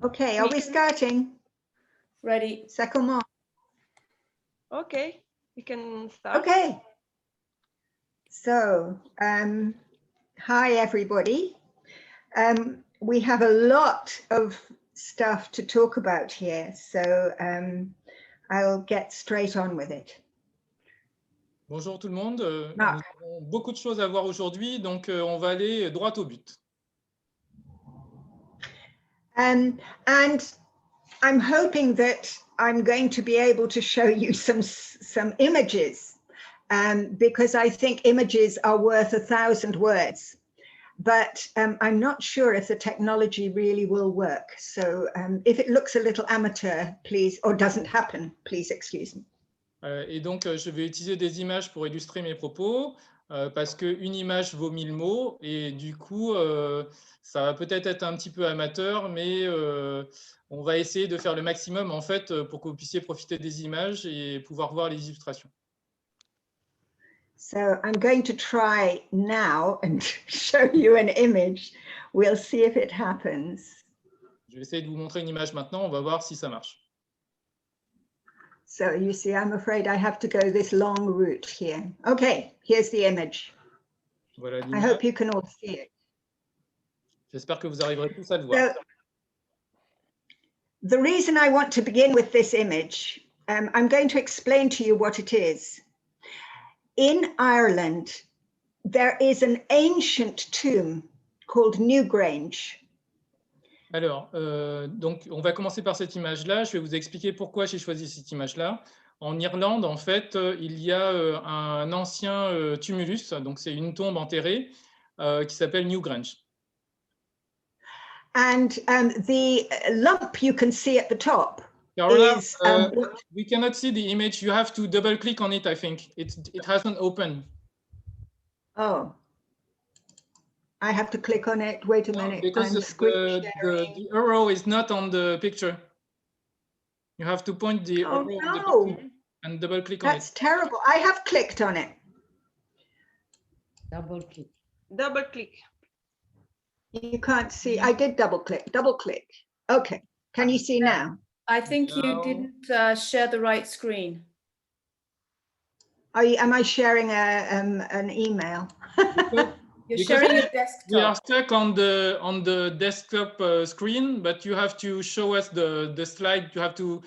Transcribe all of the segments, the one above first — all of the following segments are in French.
Okay, are we starting? Ready. Ça commence. Okay, we can start. Okay. So, hi everybody. We have a lot of stuff to talk about here, so I'll get straight on with it. Bonjour tout le monde, nous Marc. avons beaucoup de choses à voir aujourd'hui, donc on va aller droit au but. And I'm hoping that I'm going to be able to show you some images, because I think images are worth 1,000 words. But I'm not sure if the technology really will work. So if it looks a little amateur, please, or doesn't happen, please excuse me. Et donc, je vais utiliser des images pour illustrer mes propos, parce qu'une image vaut 1000 mots, et du coup, ça va peut-être être un petit peu amateur, mais on va essayer de faire le maximum, en fait, pour que vous puissiez profiter des images et pouvoir voir les illustrations. So I'm going to try now and show you an image. We'll see if it happens. Je vais essayer de vous montrer une image maintenant, on va voir si ça marche. So you see, I'm afraid I have to go this long route here. Okay, here's the image. Voilà I l'image. hope you can all see it. J'espère que vous arriverez tous à le voir. So, the reason I want to begin with this image, I'm going to explain to you what it is. In Ireland, there is an ancient tomb called Newgrange. Alors, donc, on va commencer par cette image-là. Je vais vous expliquer pourquoi j'ai choisi cette image-là. En Irlande, en fait, il y a un ancien tumulus, donc c'est une tombe enterrée, qui s'appelle Newgrange. And the lump you can see at the top Carola, is... we cannot see the image. You have to double-click on it, I think. It hasn't opened. Oh, I have to click on it. Wait a minute. Because I'm screen sharing. the arrow is not on the picture. You have to point the arrow on the no. picture and double-click on That's it. terrible. I have clicked on it. Double click. Double click. You can't see. I did double click. Okay. Can you see now? I think No. you didn't share the right screen. Am I sharing an email? You're Because sharing your we are desktop. stuck on the desktop screen, but you have to show us the slide. You have to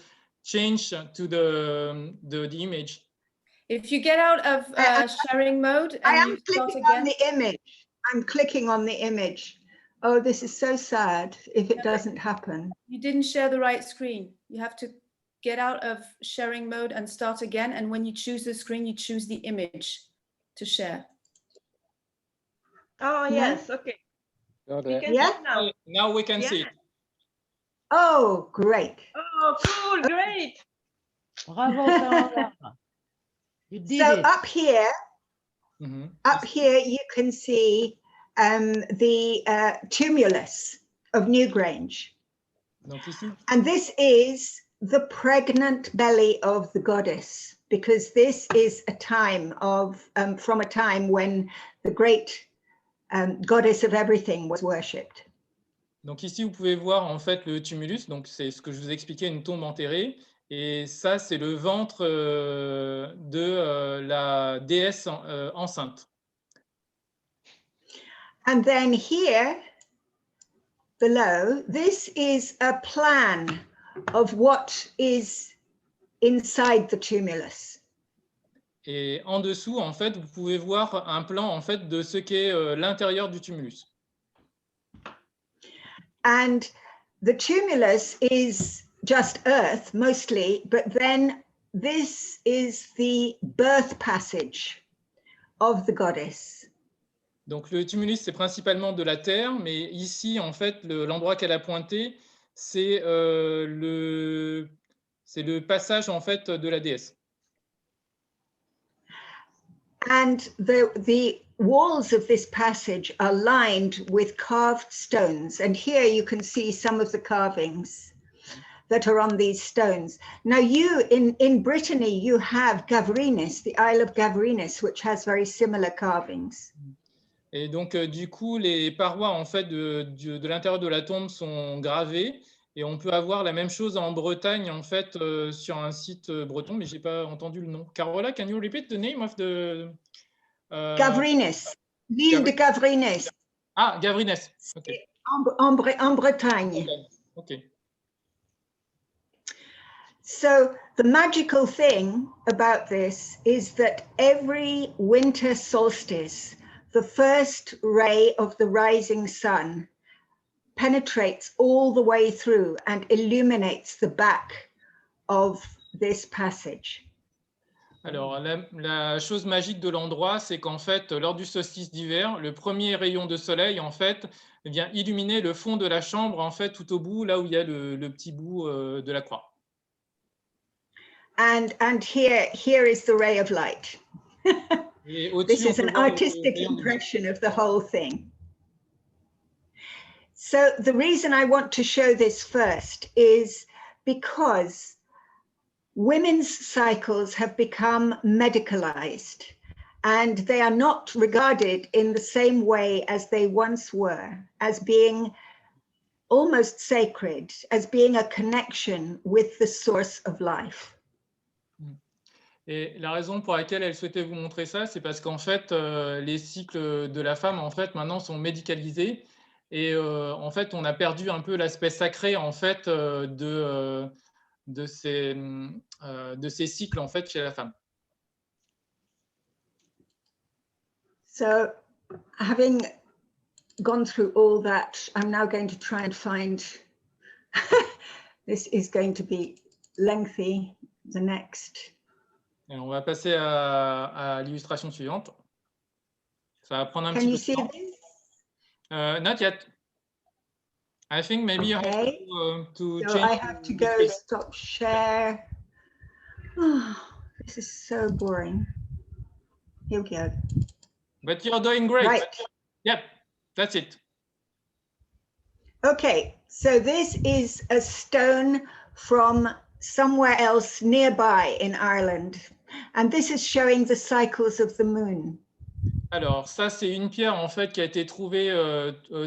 change to the image. If you get out of sharing mode I and am you start clicking on again, the image. I'm clicking on the image. Oh, this is so sad if it doesn't happen. you didn't share the right screen. You have to get out of sharing mode and start again. And when you choose the screen, you choose the image to share. Oh, Yeah. yes, okay. We Okay. can Yeah? see now. Now we can see it. Oh, great. Oh, cool, great. Bravo, Carola. You did So it. up here, you can see the tumulus of Newgrange. Donc ici, And this is the pregnant belly of the goddess, because this is a time of, from a time when the great goddess of everything was worshipped. donc ici, vous pouvez voir en fait le tumulus. Donc c'est ce que je vous ai expliqué, une tombe enterrée. Et ça, c'est le ventre de la déesse enceinte. And then here below, this is a plan of what is inside the tumulus. Et en dessous, en fait, vous pouvez voir un plan en fait de ce qu'est l'intérieur du tumulus. And the tumulus is just earth mostly, but then this is the birth passage of the goddess. Donc le tumulus, c'est principalement de la terre, mais ici, en fait, l'endroit qu'elle a pointé, c'est le passage en fait de la déesse. And the walls of this passage are lined with carved stones. And here you can see some of the carvings that are on these stones. Now you, in Brittany, you have Gavrinis, the Isle of Gavrinis, which has very similar carvings. Et donc, du coup, les parois en fait de l'intérieur de la tombe sont gravées. Et on peut avoir la même chose en Bretagne, en fait, sur un site breton, mais je n'ai pas entendu le nom. Carola, can you repeat the name of the... Gavrinus, l'île de Gavrinus. Ah, Gavrines. Okay. En Bretagne. Okay. So the magical thing about this is that every winter solstice, the first ray of the rising sun penetrates all the way through and illuminates the back of this passage. Alors, la chose magique de l'endroit, c'est qu'en fait, lors du solstice d'hiver, le premier rayon de soleil, en fait, vient illuminer le fond de la chambre, en fait, tout au bout, là où il y a le petit bout de la croix. And here is the ray of light. This is an artistic impression of the whole thing. So the reason I want to show this first is because women's cycles have become medicalized and they are not regarded in the same way as they once were, as being almost sacred, as being a connection with the source of life. Et la raison pour laquelle elle souhaitait vous montrer ça, c'est parce qu'en fait, les cycles de la femme, en fait, maintenant sont médicalisés et en fait, on a perdu un peu l'aspect sacré, en fait, de ces cycles, en fait, chez la femme. So, having gone through all that, I'm now going to try and find, this is going to be lengthy, the next. Et on va passer à l'illustration suivante. Ça va prendre un petit peu de temps. Not yet. I think maybe you have to so change. I have to go stop share. Oh, this is so boring. Here we go. But you're doing great. Right. Yep, that's it. Okay, so this is a stone from somewhere else nearby in Ireland. And this is showing the cycles of the moon. Alors, ça, c'est une pierre, en fait, qui a été trouvée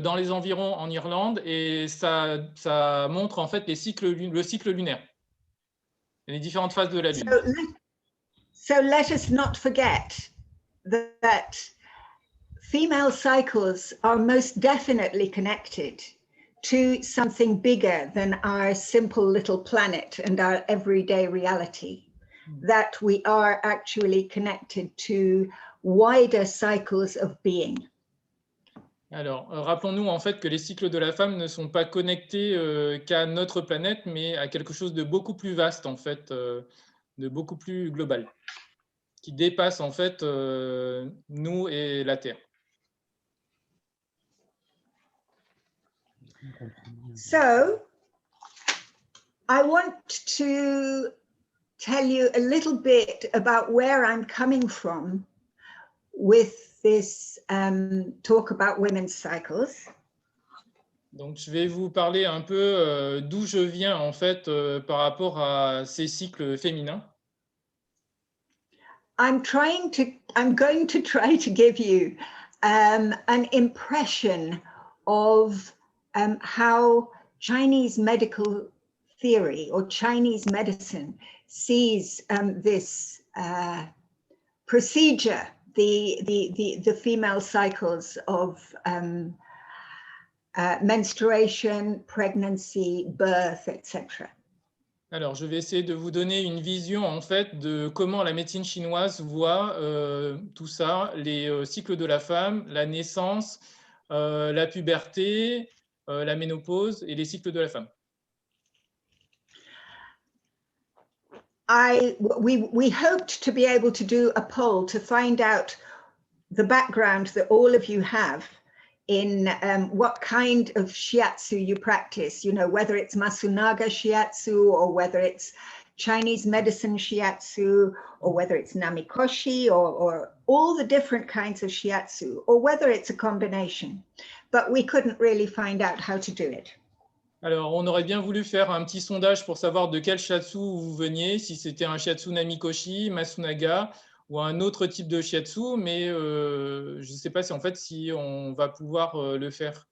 dans les environs en Irlande et ça montre, en fait, le cycle lunaire et les différentes phases de la Lune. So let us not forget that female cycles are most definitely connected to something bigger than our simple little planet and our everyday reality. That we are actually connected to wider cycles of being. Alors, rappelons-nous en fait que les cycles de la femme ne sont pas connectés qu'à notre planète, mais à quelque chose de beaucoup plus vaste en fait, de beaucoup plus global, qui dépasse en fait nous et la Terre. So, I want to tell you a little bit about where I'm coming from with this talk about women's cycles. Donc, je vais vous parler un peu d'où je viens en fait par rapport à ces cycles féminins. I'm going to try to give you an impression of how Chinese medical theory or Chinese medicine sees this procedure, the female cycles of menstruation, pregnancy, birth, etc. Alors, je vais essayer de vous donner une vision en fait de comment la médecine chinoise voit tout ça, les cycles de la femme, la naissance, la puberté, la ménopause et les cycles de la femme. We hoped to be able to do a poll to find out the background that all of you have in what kind of shiatsu you practice, you know, whether it's Masunaga shiatsu or whether it's Chinese medicine shiatsu or whether it's namikoshi or all the different kinds of shiatsu or whether it's a combination, but we couldn't really find out how to do it. Alors, on aurait bien voulu faire un petit sondage pour savoir de quel shiatsu vous veniez, si c'était un shiatsu namikoshi, Masunaga ou un autre type de shiatsu, mais je ne sais pas si en fait si on va pouvoir le faire.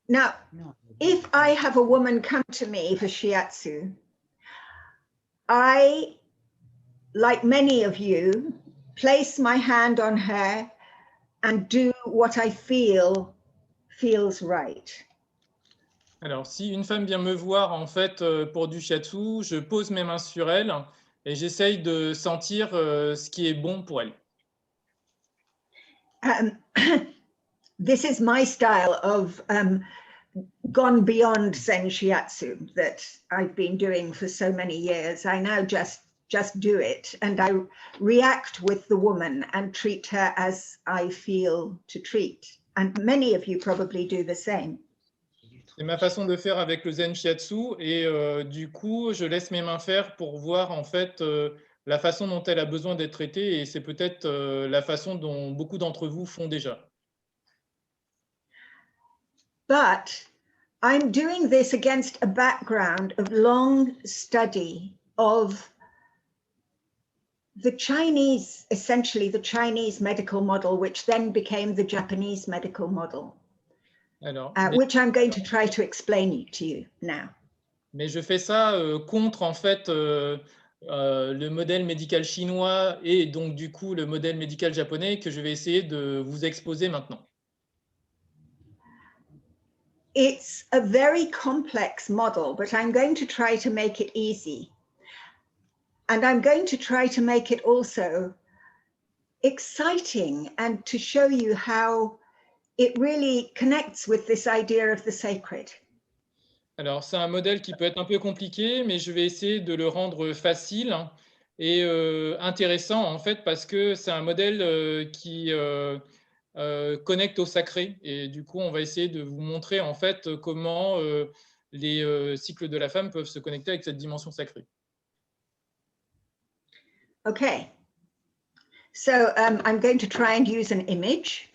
Now, Non. if I have a woman come to me for shiatsu, I, like many of you, place my hand on her and do what I feel feels right. Alors, si une femme vient me voir en fait pour du shiatsu, je pose mes mains sur elle et j'essaye de sentir ce qui est bon pour elle. This is my style of gone beyond Zen Shiatsu that I've been doing for so many years. I now just do it, and I react with the woman and treat her as I feel to treat. And many of you probably do the same. C'est ma façon de faire avec le Zen Shiatsu et du coup, je laisse mes mains faire pour voir en fait la façon dont elle a besoin d'être traitée et c'est peut-être la façon dont beaucoup d'entre vous font déjà. But I'm doing this against a background of long study of the Chinese, essentially the Chinese medical model, which then became the Japanese medical model, Alors, which I'm going to try to explain to you now. mais je fais ça contre en fait le modèle médical chinois et donc du coup le modèle médical japonais que je vais essayer de vous exposer maintenant. It's a very complex model, but I'm going to try to make it easy. And I'm going to try to make it also exciting and to show you how it really connects with this idea of the sacred. Alors, c'est un modèle qui peut être un peu compliqué, mais je vais essayer de le rendre facile et intéressant en fait parce que c'est un modèle qui connecte au sacré. Et du coup, on va essayer de vous montrer en fait comment les cycles de la femme peuvent se connecter avec cette dimension sacrée. Okay, so I'm going to try and use an image.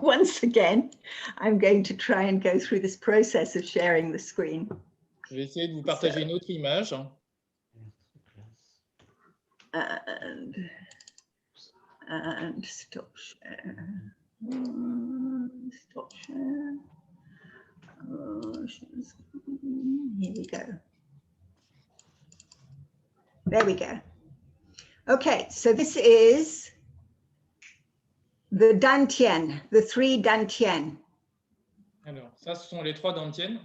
Once again, I'm going to try and go through this process of sharing the screen. Je vais essayer de vous partager une autre image. And stop share. Stop share. Here we go. There we go. Okay, so this is the Dantien, the 3 Dantien. Alors, ça, ce sont les 3 dantiens.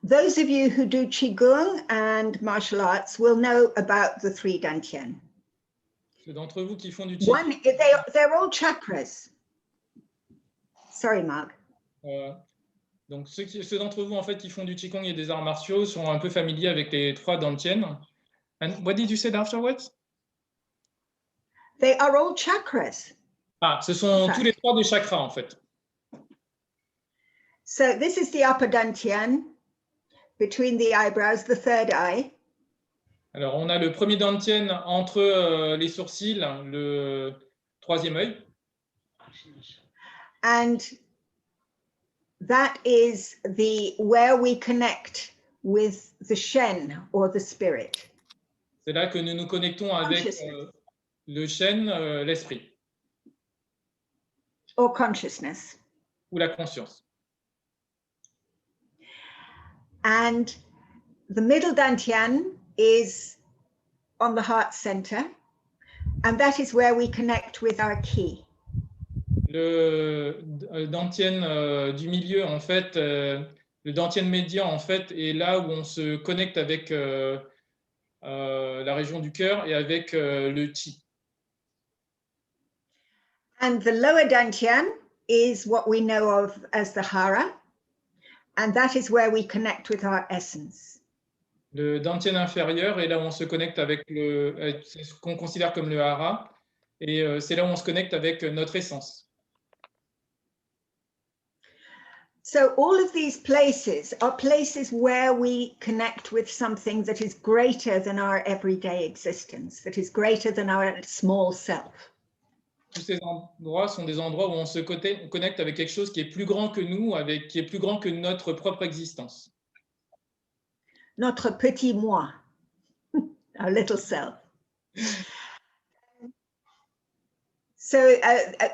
Those of you who do Qigong and martial arts will know about the 3 Dantien. Ceux d'entre vous qui font du Qigong. One, they're all chakras. Sorry, Mark. Donc, ceux d'entre vous en fait qui font du Qigong et des arts martiaux sont un peu familiers avec les 3 dantiens. And what did you say afterwards? They are all chakras. Ah, ce sont tous les 3 des chakras en fait. So this is the upper Dantian, between the eyebrows, the 3rd eye. Alors, on a le premier dantien entre les sourcils, le 3e œil. And that is where we connect with the Shen or the spirit. C'est là que nous nous connectons avec le Shen, l'esprit. Or consciousness. Ou la conscience. And the middle Dantian is on the heart center, and that is where we connect with our ki. Le dantien du milieu, en fait, le dantien médian, en fait, est là où on se connecte avec la région du cœur et avec le chi. And the lower Dantian is what we know of as the hara, and that is where we connect with our essence. Le dantien inférieur est là où on se connecte avec ce qu'on considère comme le hara, et c'est là où on se connecte avec notre essence. So all of these places are places where we connect with something that is greater than our everyday existence, that is greater than our small self. Tous ces endroits sont des endroits où on se connecte avec quelque chose qui est plus grand que nous, qui est plus grand que notre propre existence. Notre petit moi, our little self. So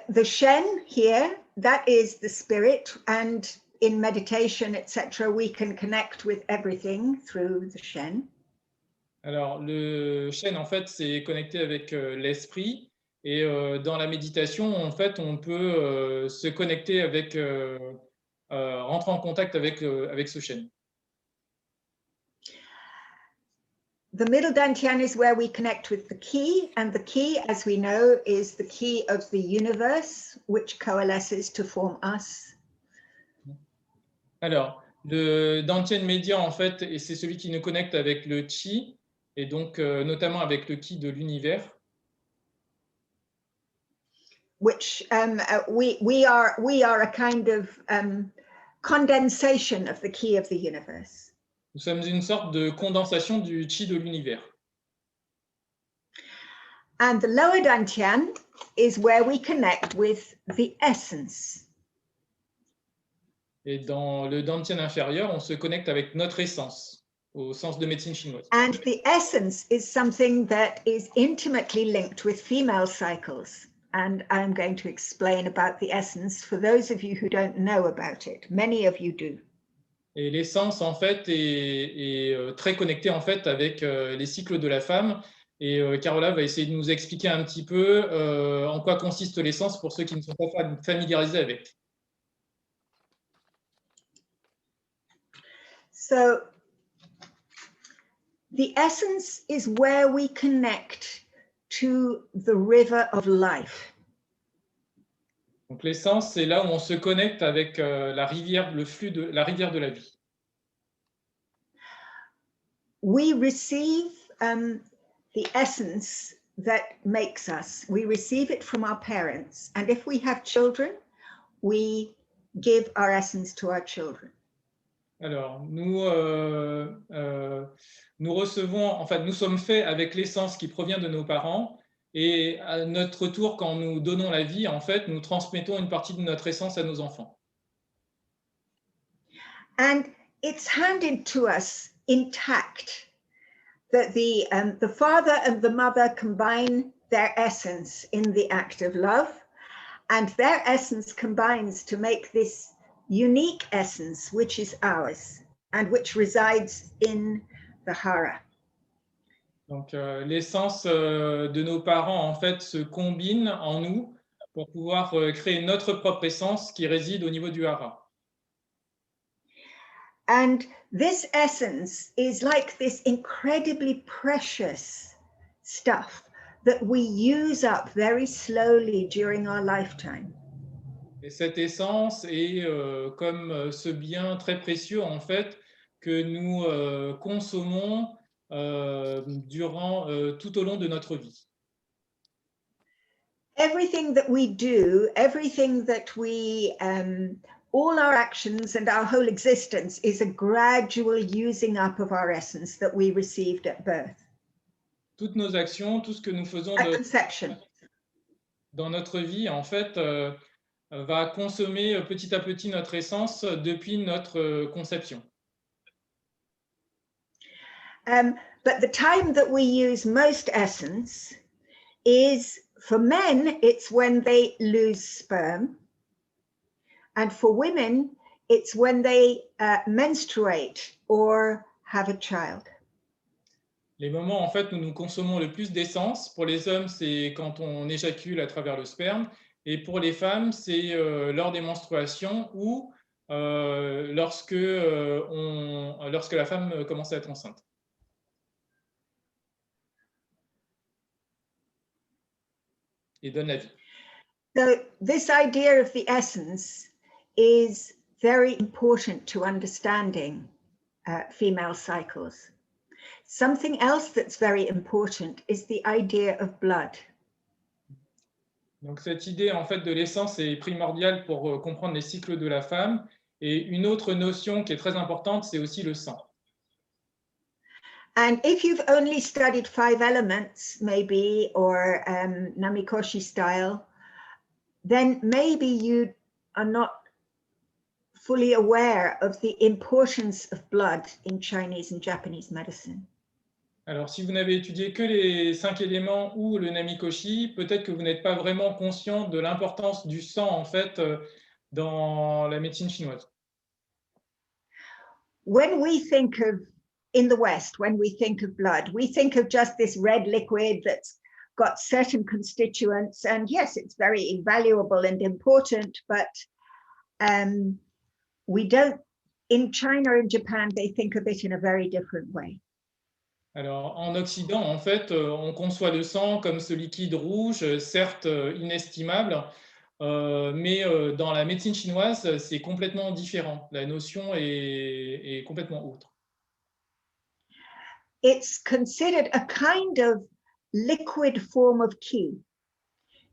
the Shen here, that is the spirit, and in meditation, etc., we can connect with everything through the Shen. Alors, le chêne, en fait, c'est connecté avec l'esprit. Et dans la méditation, en fait, on peut se connecter avec, rentrer en contact avec ce chêne. The middle dantian is where we connect with the key, and the key, as we know, is the key of the universe, which coalesces to form us. Alors, le dantian médian, en fait, et c'est celui qui nous connecte avec le chi, et donc notamment avec le ki de l'univers. Which we are a kind of condensation of the key of the universe. Nous sommes une sorte de condensation du chi de l'univers. And the lower dantian is where we connect with the essence. Et dans le dantian inférieur, on se connecte avec notre essence, au sens de médecine chinoise. And the essence is something that is intimately linked with female cycles. And I'm going to explain about the essence for those of you who don't know about it. Many of you do. Et l'essence, en fait, est très connectée, en fait, avec les cycles de la femme. Et Carola va essayer de nous expliquer un petit peu en quoi consiste l'essence pour ceux qui ne sont pas familiarisés avec. So, the essence is where we connect to the river of life. Donc l'essence, c'est là où on se connecte avec la rivière, le flux de la rivière de la vie. We receive the essence that makes us. We receive it from our parents, and if we have children, we give our essence to our children. Alors, nous recevons, en fait, nous sommes faits avec l'essence qui provient de nos parents. Et à notre tour, quand nous donnons la vie, en fait, nous transmettons une partie de notre essence à nos enfants. And it's handed to us intact that the father and the mother combine their essence in the act of love, and their essence combines to make this unique essence, which is ours and which resides in the hara. Donc, l'essence de nos parents, en fait, se combine en nous pour pouvoir créer notre propre essence qui réside au niveau du hara. And this essence is like this incredibly precious stuff that we use up very slowly during our lifetime. Et cette essence est comme ce bien très précieux, en fait, que nous consommons durant tout au long de notre vie. Everything that we do, everything that we, all our actions and our whole existence is a gradual using up of our essence that we received at birth. Toutes nos actions, tout ce que nous faisons At conception. dans notre vie, en fait, va consommer petit à petit notre essence depuis notre conception. But the time that we use most essence is, for men, it's when they lose sperm. And for women, it's when they menstruate or have a child. Les moments, en fait, où nous consommons le plus d'essence, pour les hommes, c'est quand on éjacule à travers le sperme. Et pour les femmes, c'est lors des menstruations ou lorsque la femme commence à être enceinte. Et donne la vie. So this idea of the essence is very important to understanding female cycles. Something else that's very important is the idea of blood. Donc cette idée en fait de l'essence est primordiale pour comprendre les cycles de la femme. Et une autre notion qui est très importante, c'est aussi le sang. And if you've only studied 5 elements, maybe, or Namikoshi style, then maybe you are not fully aware of the importance of blood in Chinese and Japanese medicine. Alors, si vous n'avez étudié que les 5 éléments ou le Namikoshi, peut-être que vous n'êtes pas vraiment conscient de l'importance du sang, en fait, dans la médecine chinoise. When we think of, in the West, when we think of blood, we think of just this red liquid that's got certain constituents, and yes, it's very valuable and important, but we don't, in China and Japan, they think of it in a very different way. Alors, en Occident, en fait, on conçoit le sang comme ce liquide rouge, certes inestimable, mais dans la médecine chinoise, c'est complètement différent. La notion est complètement autre. It's considered a kind of liquid form of qi.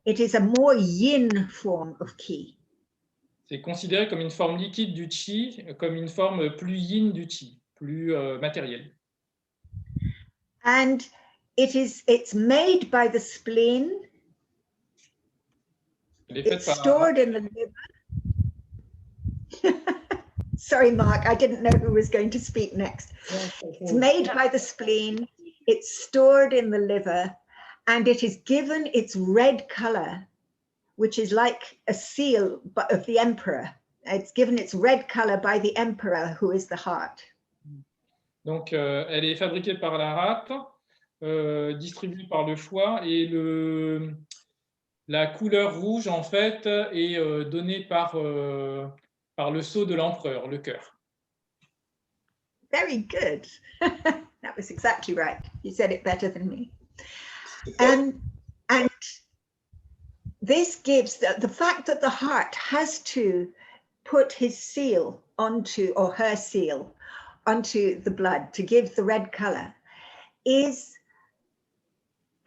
It is a more yin form of qi. C'est considéré comme une forme liquide du qi, comme une forme plus yin du qi, plus matérielle. And it's made by the spleen. Elle est faite It's par stored in the liver. Sorry, Mark, I didn't know who was going to speak next. It's made by the spleen, it's stored in the liver, and it is given its red color, which is like a seal of the emperor. It's given its red color by the emperor, who is the heart. Donc, elle est fabriquée par la rate, distribuée par le foie, et la couleur rouge, en fait, est donnée par le sceau de l'empereur, le cœur. Very good. That was exactly right. You said it better than me. And this gives the fact that the heart has to put his seal onto, or her seal onto the blood to give the red color, is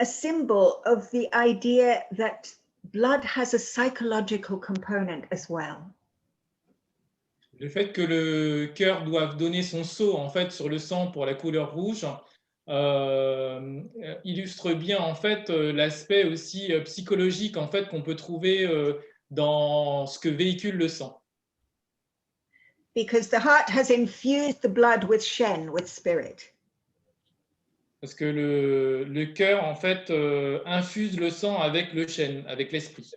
a symbol of the idea that blood has a psychological component as well. Le fait que le cœur doive donner son sceau en fait sur le sang pour la couleur rouge illustre bien en fait l'aspect aussi psychologique en fait qu'on peut trouver dans ce que véhicule le sang. Because the heart has infused the blood with shen, with spirit. Parce que le cœur en fait infuse le sang avec le chêne, avec l'esprit.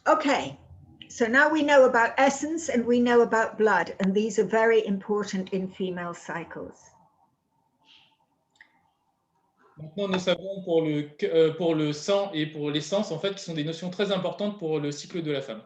Okay, so now we know about essence and we know about blood, and these are very important in female cycles. Maintenant, nous savons pour le sang et pour l'essence, en fait, qui sont des notions très importantes pour le cycle de la femme.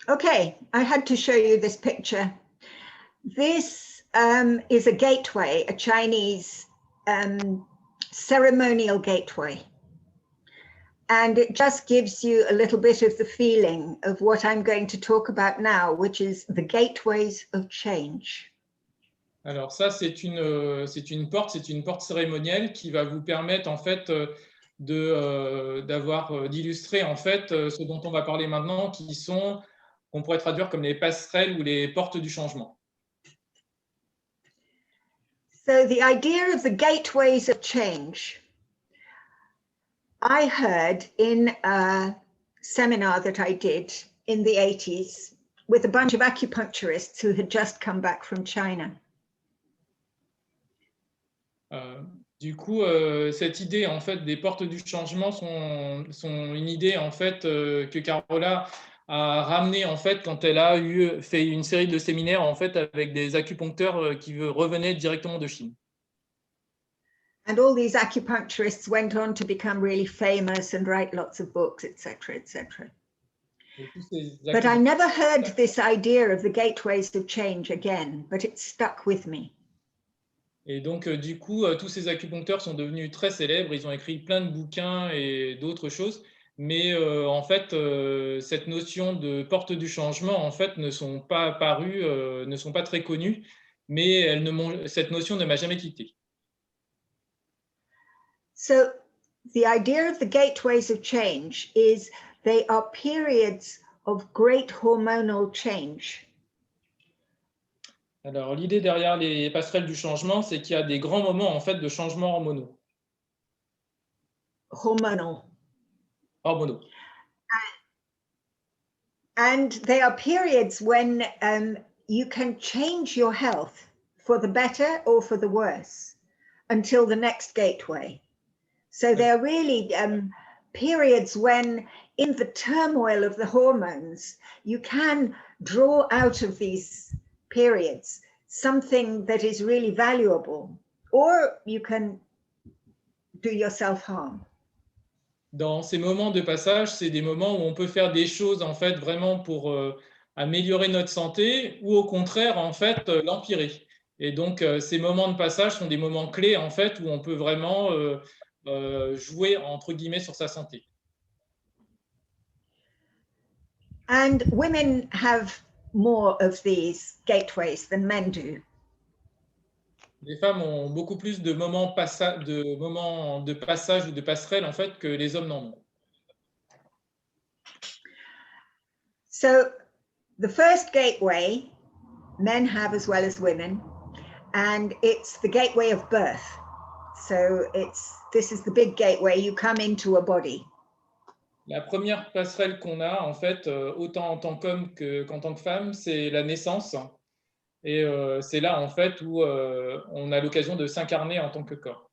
Okay, I had to show you this picture. This is a gateway, a Chinese ceremonial gateway. And it just gives you a little bit of the feeling of what I'm going to talk about now, which is the gateways of change. Alors ça, c'est une porte cérémonielle qui va vous permettre en fait d'illustrer en fait ce dont on va parler maintenant, qu'on pourrait traduire comme les passerelles ou les portes du changement. So the idea of the gateways of change, I heard in a seminar that I did in the 80s with a bunch of acupuncturists who had just come back from China. Du coup, cette idée en fait des portes du changement sont une idée en fait que Carola a ramenée en fait quand elle a fait une série de séminaires en fait avec des acupuncteurs qui revenaient directement de Chine. And all these acupuncturists went on to become really famous and write lots of books, etc., etc. But I never heard this idea of the gateways of change again, but it stuck with me. Et donc, du coup, tous ces acupuncteurs sont devenus très célèbres. Ils ont écrit plein de bouquins et d'autres choses. Mais en fait, cette notion de porte du changement, en fait, ne sont pas apparues, ne sont pas très connues. Mais cette notion ne m'a jamais quitté. So the idea of the gateways of change is they are periods of great hormonal change. Alors, l'idée derrière les passerelles du changement, c'est qu'il y a des grands moments en fait de changement hormonaux. Hormonal. Hormonaux. And they are periods when you can change your health for the better or for the worse until the next gateway. So they're really periods when, in the turmoil of the hormones, you can draw out of these periods something that is really valuable, or you can do yourself harm. Dans ces moments de passage, c'est des moments où on peut faire des choses en fait vraiment pour améliorer notre santé ou au contraire en fait l'empirer. Et donc ces moments de passage sont des moments clés en fait où on peut vraiment jouer entre guillemets sur sa santé. And women have more of these gateways than men do. Les femmes ont beaucoup plus de moments de passage ou de passerelle en fait que les hommes n'en ont. So the first gateway men have as well as women, and it's the gateway of birth. So this is the big gateway. You come into a body. La première passerelle qu'on a en fait, autant en tant qu'homme qu'en tant que femme, c'est la naissance. Et c'est là, en fait, où on a l'occasion de s'incarner en tant que corps.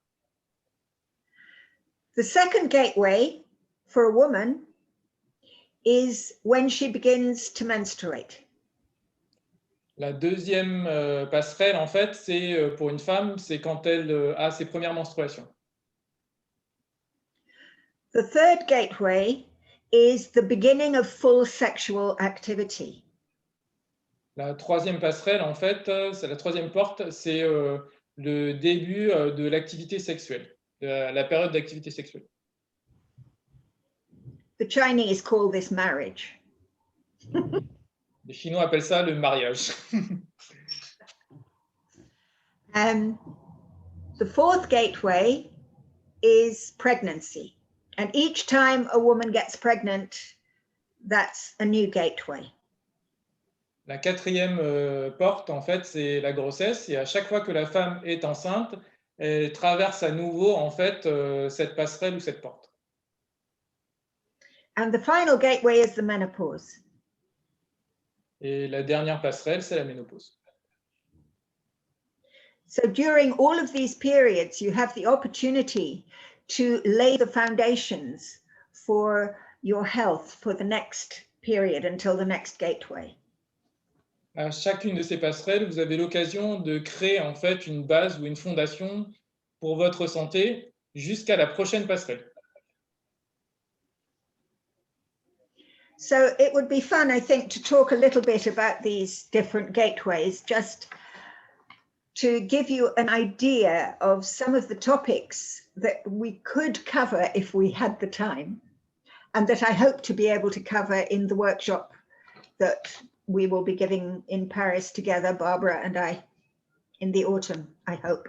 The second gateway for a woman is when she begins to menstruate. La deuxième passerelle, en fait, c'est pour une femme, c'est quand elle a ses premières menstruations. The third gateway is the beginning of full sexual activity. La troisième passerelle, en fait, c'est la troisième porte, c'est le début de l'activité sexuelle, de la période d'activité sexuelle. The Chinese call this marriage. Les Chinois appellent ça le mariage. The fourth gateway is pregnancy. And each time a woman gets pregnant, that's a new gateway. La quatrième porte, en fait, c'est la grossesse. Et à chaque fois que la femme est enceinte, elle traverse à nouveau, en fait, cette passerelle ou cette porte. And the final gateway is the menopause. Et la dernière passerelle, c'est la ménopause. So during all of these periods, you have the opportunity to lay the foundations for your health for the next period until the next gateway. À chacune de ces passerelles, vous avez l'occasion de créer en fait une base ou une fondation pour votre santé jusqu'à la prochaine passerelle. So it would be fun, I think, to talk a little bit about these different gateways, just to give you an idea of some of the topics that we could cover if we had the time, and that I hope to be able to cover in the workshop that we will be giving in Paris together, Barbara and I, in the autumn, I hope.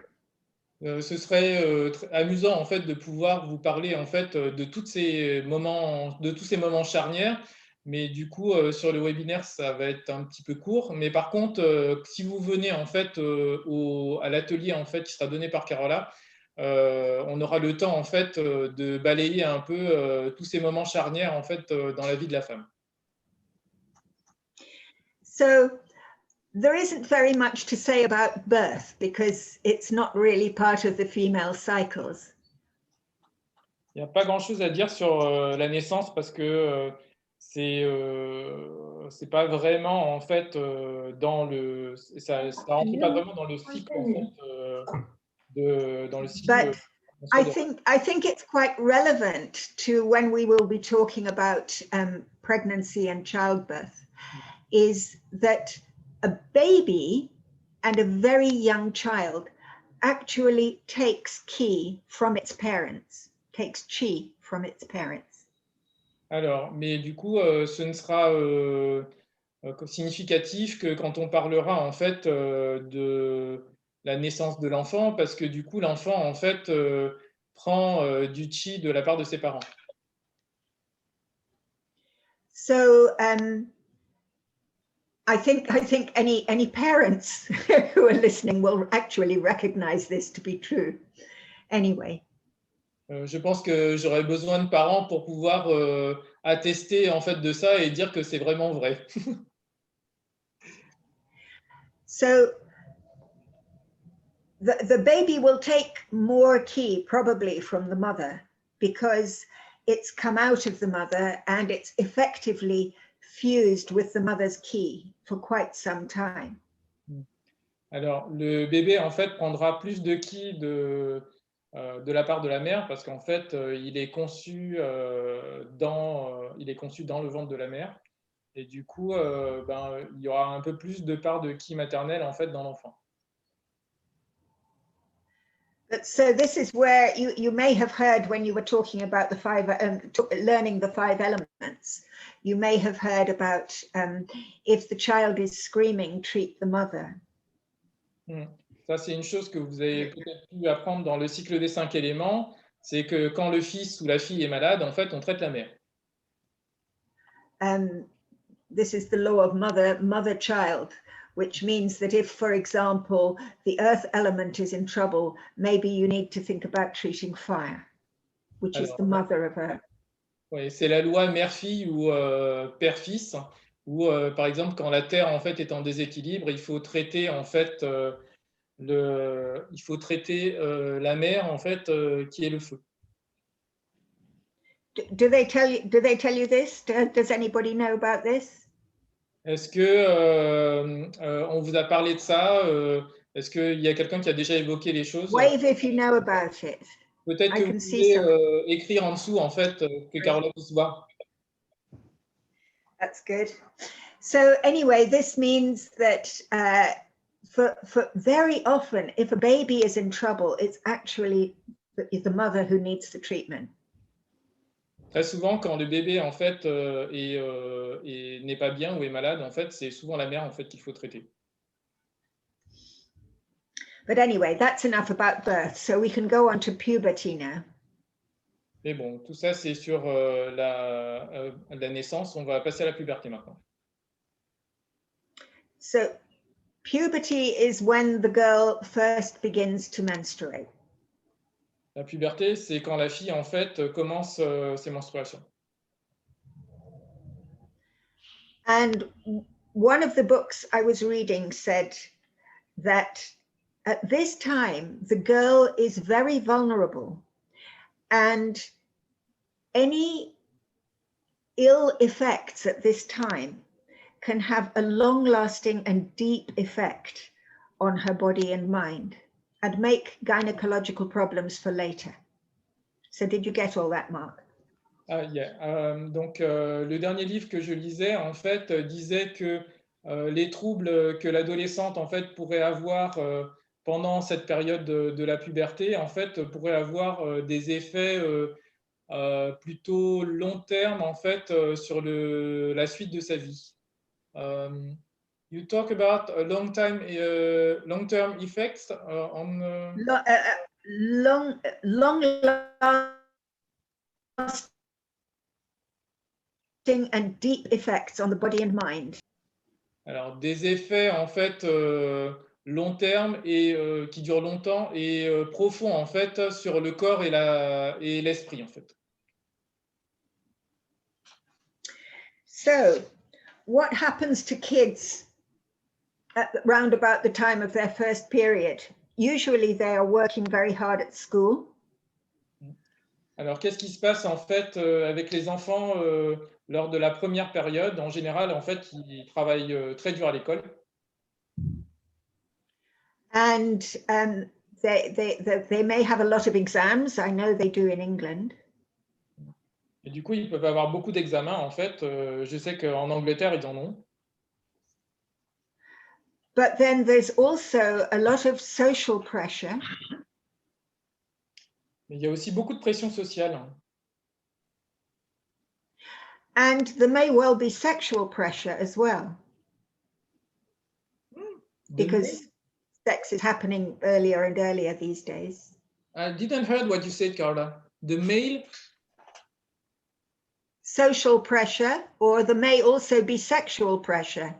Ce serait amusant en fait de pouvoir vous parler en fait de tous ces moments charnières, mais du coup sur le webinaire ça va être un petit peu court. Mais par contre, si vous venez en fait à l'atelier en fait qui sera donné par Carola, on aura le temps en fait de balayer un peu tous ces moments charnières en fait dans la vie de la femme. So there isn't very much to say about birth because it's not really part of the female cycles. Il n'y a pas grand-chose à dire sur la naissance parce que c'est pas vraiment en fait ça rentre pas vraiment dans le cycle en fait dans le cycle. But I think it's quite relevant to when we will be talking about pregnancy and childbirth, is that a baby and a very young child actually takes chi from its parents. Alors, mais du coup, ce ne sera significatif que quand on parlera en fait de la naissance de l'enfant, parce que du coup, l'enfant en fait prend du chi de la part de ses parents. So I think any parents who are listening will actually recognize this to be true. Anyway. Je pense que j'aurais besoin de parents pour pouvoir attester en fait de ça et dire que c'est vraiment vrai. So the baby will take more ki probably from the mother because it's come out of the mother and it's effectively fused with the mother's ki for quite some time. Alors, le bébé en fait prendra plus de ki de la part de la mère parce qu'en fait, il est conçu dans le ventre de la mère et du coup, il y aura un peu plus de part de ki maternelle en fait dans l'enfant. So this is where you may have heard when you were talking about the learning the 5 elements, you may have heard about if the child is screaming, treat the mother. Ça, c'est une chose que vous avez peut-être pu apprendre dans le cycle des 5 éléments, c'est que quand le fils ou la fille est malade, en fait, on traite la mère. This is the law of mother-child, which means that if, for example, the earth element is in trouble, maybe you need to think about treating fire, which is the mother of earth. Oui, c'est la loi mère-fille ou père-fils, où, par exemple, quand la terre en fait est en déséquilibre, il faut traiter en fait la mer en fait qui est le feu. Do they tell you this? Does anybody know about this? Est-ce que on vous a parlé de ça? Est-ce qu'il y a quelqu'un qui a déjà évoqué les choses? Wave if you know about it. Peut-être que vous pouvez écrire en dessous en fait que Carola puisse voir. That's good. So anyway, this means that for very often, if a baby is in trouble, it's actually the mother who needs the treatment. Très souvent, quand le bébé en fait n'est pas bien ou est malade, en fait, c'est souvent la mère en fait qu'il faut traiter. But anyway, that's enough about birth. So we can go on to puberty now. Mais bon, tout ça c'est sur la naissance. On va passer à la puberté maintenant. So puberty is when the girl first begins to menstruate. La puberté, c'est quand la fille en fait commence ses menstruations. And one of the books I was reading said that at this time, the girl is very vulnerable and any ill effects at this time can have a long-lasting and deep effect on her body and mind and make gynecological problems for later. So did you get all that, Mark? Donc, le dernier livre que je lisais, en fait, disait que les troubles que l'adolescente, en fait, pourrait avoir pendant cette période de la puberté, en fait, pourrait avoir des effets plutôt long terme, en fait, sur la suite de sa vie. You talk about long-term effects on... long-lasting and deep effects on the body and mind. Alors, des effets, en fait, long terme et qui durent longtemps et profonds, en fait, sur le corps et l'esprit, en fait. So, what happens to kids round about the time of their first period? Usually they are working very hard at school. Alors, qu'est-ce qui se passe en fait avec les enfants lors de la première période? En général, en fait, ils travaillent très dur à l'école. And they may have a lot of exams. I know they do in England. Et du coup, ils peuvent avoir beaucoup d'examens, en fait. Je sais qu'en Angleterre, ils en ont. But then there's also a lot of social pressure. Mais il y a aussi beaucoup de pression sociale. And there may well be sexual pressure as well. Because sex is happening earlier and earlier these days. I didn't heard what you said, Carola. The male? Social pressure, or there may also be sexual pressure.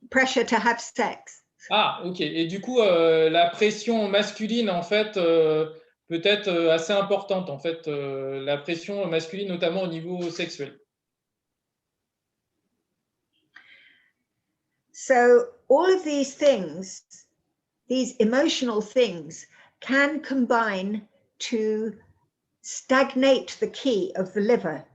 pressure to have sex. Ah, ok. Et du coup, la pression masculine, en fait, peut être assez importante, en fait, la pression masculine, notamment au niveau sexuel. So all of these things, these emotional things, can combine to stagnate the key of the liver.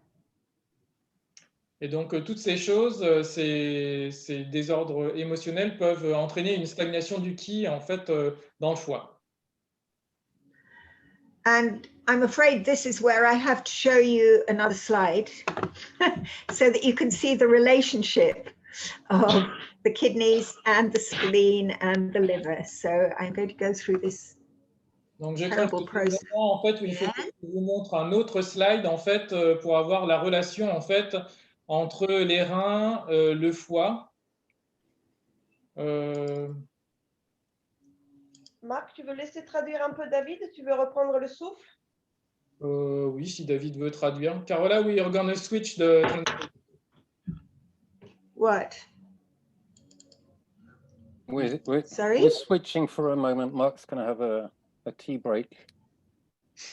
Et donc, toutes ces choses, ces désordres émotionnels peuvent entraîner une stagnation du ki, en fait, dans le foie. And I'm afraid this is where I have to show you another slide so that you can see the relationship of the kidneys and the spleen and the liver. So I'm going to go through this. Donc, je crains que ce soit le moment, en fait, où il faut que je vous montre un autre slide, en fait, pour avoir la relation, en fait, entre les reins, le foie. Marc, tu veux laisser traduire un peu David? Tu veux reprendre le souffle? Oui, si David veut traduire. Carola, we are gonna switch the translation. What? Sorry? We're switching for a moment. Mark's going to have a tea break.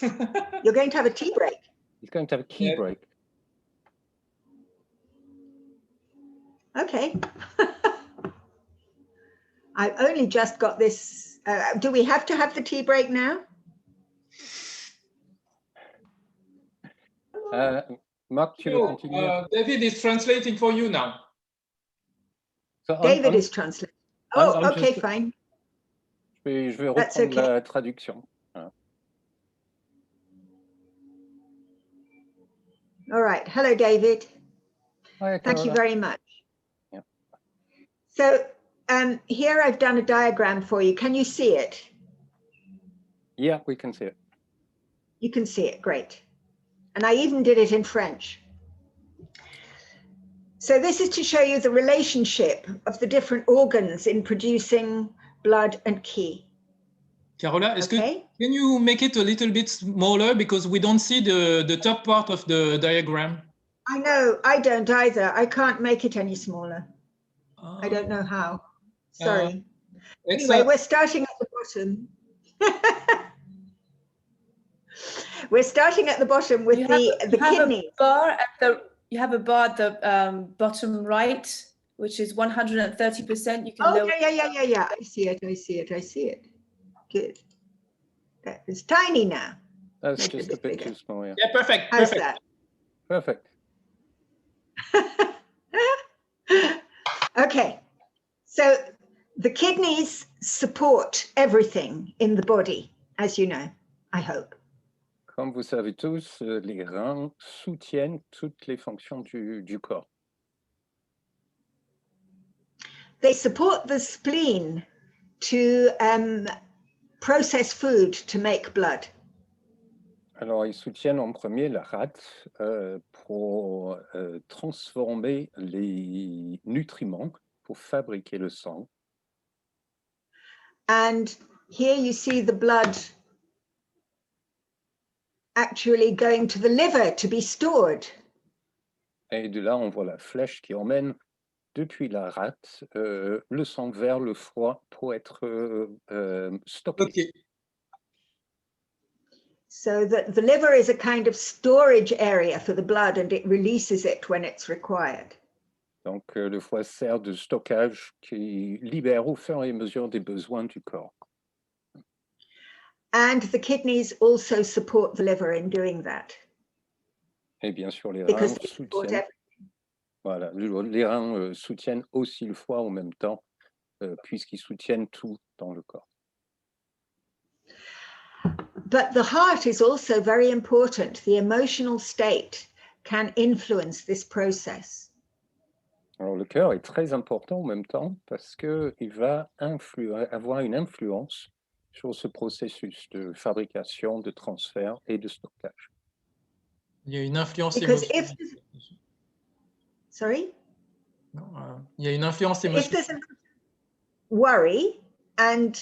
You're going to have a tea break? He's going to have a key break. Okay. I've only just got this. Do we have to have the tea break now? Mark, tu veux continuer? David is translating for you now. So David is translating. Oh, I'm okay, just- fine. Je vais That's reprendre okay. la traduction. Voilà. All right. Hello, David. Hi, Thank you Carola. very much. Yeah. So here I've done a diagram for you. Can you see it? Yeah, we can see it. You can see it, great. And I even did it in French. So this is to show you the relationship of the different organs in producing blood and ki. Carola, Okay. can you make it a little bit smaller because we don't see the top part of the diagram? I know, I don't either. I can't make it any smaller. I don't know how. Sorry. Anyway, we're starting at the bottom. We're starting at the bottom with the kidney. You have a bar at the bottom right, which is 130%. You can Oh, lower. yeah. I see it. Good. That is tiny now. That's Make just it a bit bigger. too small. Yeah. Yeah, perfect. How's Perfect. that? Perfect. Okay, so the kidneys support everything in the body, as you know, I hope. Comme vous savez tous, les reins soutiennent toutes les fonctions du corps. They support the spleen to process food to make blood. Alors, ils soutiennent en premier la rate pour transformer les nutriments pour fabriquer le sang. And here you see the blood actually going to the liver to be stored. Et de là, on voit la flèche qui emmène depuis la rate le sang vers le foie pour être stocké. Okay. So that the liver is a kind of storage area for the blood and it releases it when it's required. Donc, le foie sert de stockage qui libère au fur et à mesure des besoins du corps. And the kidneys also support the liver in doing that. Et bien sûr, les reins Because they support soutiennent, everything. voilà, les reins soutiennent aussi le foie en même temps, puisqu'ils soutiennent tout dans le corps. But the heart is also very important. The emotional state can influence this process. Alors, le cœur est très important en même temps parce qu'il va avoir une influence sur ce processus de fabrication, de transfert et de stockage. Il y a une influence Because émotionnelle. Sorry? Il y a une influence If émotionnelle. there's a worry and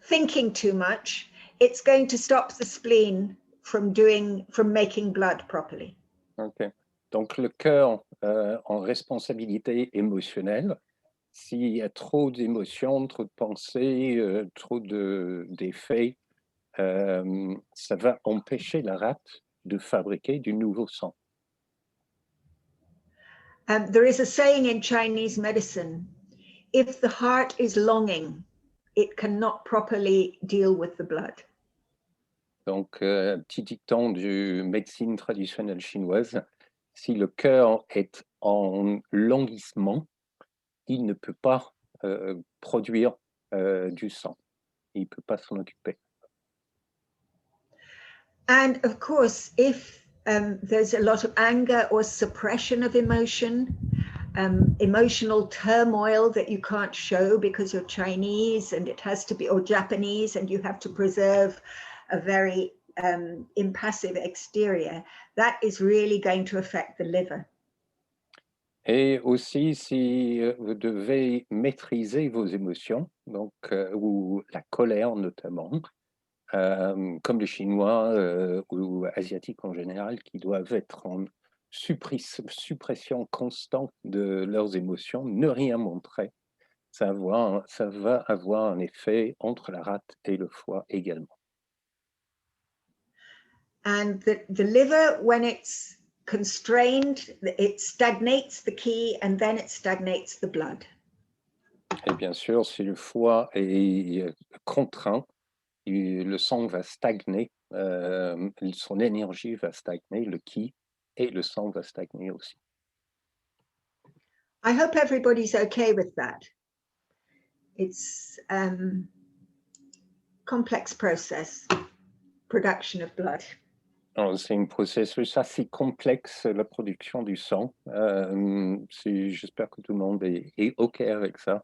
thinking too much, it's going to stop the spleen from making blood properly. Okay. Donc, le cœur en responsabilité émotionnelle, s'il y a trop d'émotions, trop de pensées, trop d'effets, ça va empêcher la rate de fabriquer du nouveau sang. There is a saying in Chinese medicine, if the heart is longing, it cannot properly deal with the blood. Donc, petit dicton du médecine traditionnelle chinoise, si le cœur est en languissement, il ne peut pas produire du sang. Il ne peut pas s'en occuper. And of course, if there's a lot of anger or suppression of emotion, emotional turmoil that you can't show because you're Chinese and it has to be, or Japanese, and you have to preserve a very impassive exterior, that is really going to affect the liver. Et aussi, si vous devez maîtriser vos émotions, donc, ou la colère notamment, comme les Chinois ou Asiatiques en général, qui doivent être en suppression constante de leurs émotions, ne rien montrer, ça va avoir un effet entre la rate et le foie également. And the liver, when it's constrained, it stagnates the qi and then it stagnates the blood. Et bien sûr, si le foie est contraint, le sang va stagner, son énergie va stagner, le qi, et le sang va stagner aussi. I hope everybody's okay with that. It's complex process, production of blood. C'est un processus assez complexe, la production du sang. J'espère que tout le monde est OK avec ça.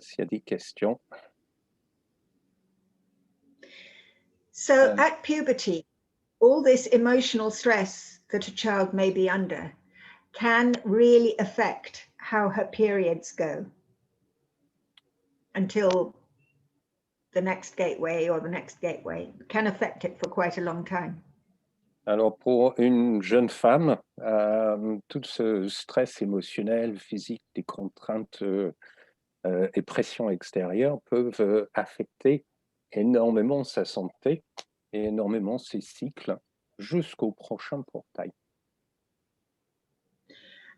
S'il y a des questions. So at puberty, all this emotional stress that a child may be under can really affect how her periods go until the next gateway or the next gateway, can affect it for quite a long time. Alors pour une jeune femme, tout ce stress émotionnel, physique, des contraintes et pressions extérieures peuvent affecter énormément sa santé et énormément ses cycles jusqu'au prochain portail.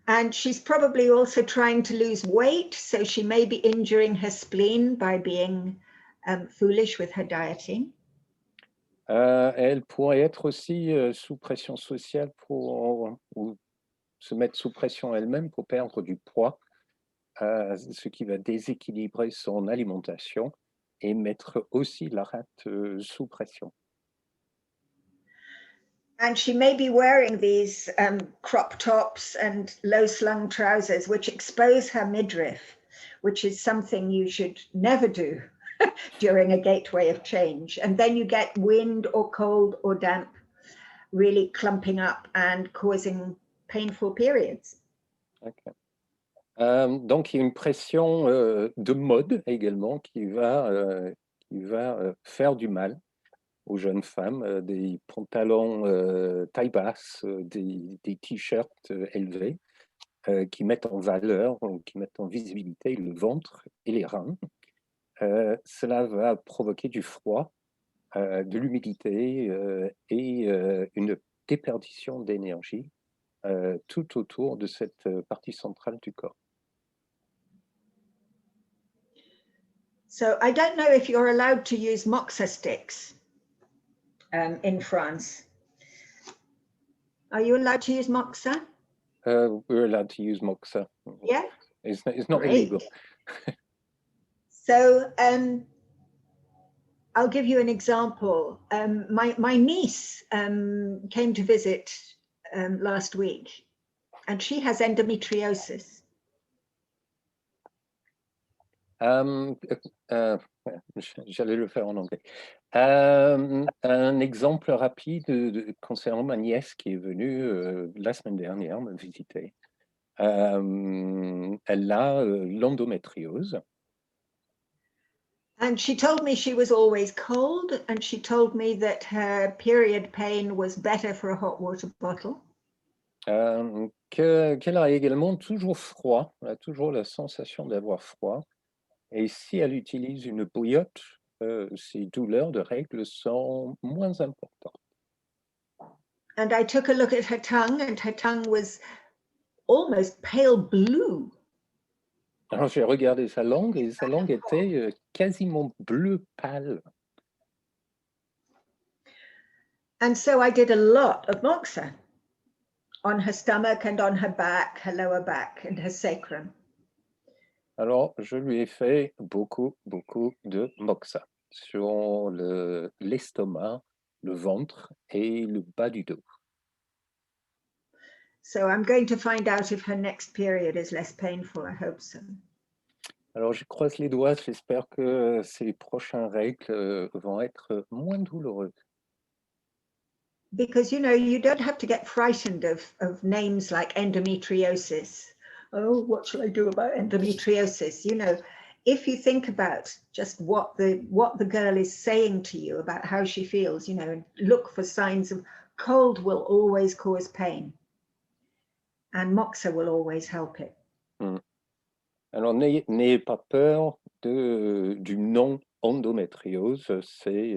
And she's probably also trying to lose weight, so she may be injuring her spleen by being foolish with her dieting. Elle pourrait être aussi sous pression sociale ou se mettre sous pression elle-même pour perdre du poids, ce qui va déséquilibrer son alimentation et mettre aussi la rate sous pression. And she may be wearing these crop tops and low-slung trousers which expose her midriff, which is something you should never do during a gateway of change. And then you get wind or cold or damp really clumping up and causing painful periods. Okay. Donc, il y a une pression de mode également qui va faire du mal aux jeunes femmes, des pantalons taille basse, des t-shirts élevés qui mettent en valeur, qui mettent en visibilité le ventre et les reins. Cela va provoquer du froid, de l'humidité et une déperdition d'énergie tout autour de cette partie centrale du corps. So I don't know if you're allowed to use moxa sticks in France. Are you allowed to use moxa? We're allowed to use moxa. Yeah. It's not Great. illegal. So I'll give you an example. My niece came to visit last week, and she has endometriosis. J'allais le faire en anglais. Un exemple rapide concernant ma nièce qui est venue la semaine dernière me visiter. Elle a l'endométriose. And she told me she was always cold, and she told me that her period pain was better for a hot water bottle. Qu'elle a également toujours froid, elle a toujours la sensation d'avoir froid. Et si elle utilise une bouillotte, ses douleurs de règles sont moins importantes. And I took a look at her tongue, and her tongue was almost pale blue. Alors j'ai regardé sa langue et sa langue était quasiment bleu pâle. And so I did a lot of moxa on her stomach and on her back, her lower back and her sacrum. Alors je lui ai fait beaucoup de moxa sur l'estomac, le ventre et le bas du dos. So I'm going to find out if her next period is less painful. I hope so. Alors je croise les doigts, j'espère que ces prochaines règles vont être moins douloureuses. Because, you know, you don't have to get frightened of names like endometriosis. Oh, what shall I do about endometriosis? You know, if you think about just what the girl is saying to you about how she feels, you know, and look for signs of cold will always cause pain. And moxa will always help it. Alors n'ayez pas peur du nom endométriose, c'est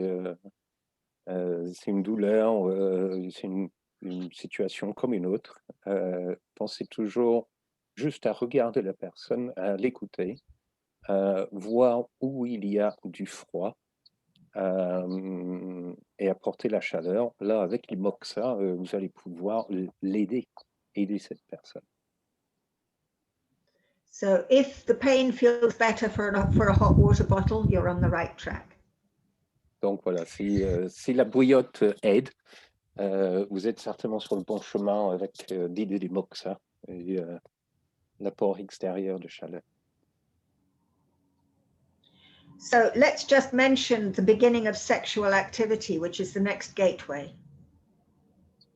une douleur, c'est une situation comme une autre. Pensez toujours juste à regarder la personne, à l'écouter, voir où il y a du froid et apporter la chaleur. Là, avec les moxa, vous allez pouvoir aider cette personne. So if the pain feels better for a hot water bottle, you're on the right track. Donc voilà, si la bouillotte aide, vous êtes certainement sur le bon chemin avec l'idée des moxa et l'apport extérieur de chaleur. So let's just mention the beginning of sexual activity, which is the next gateway.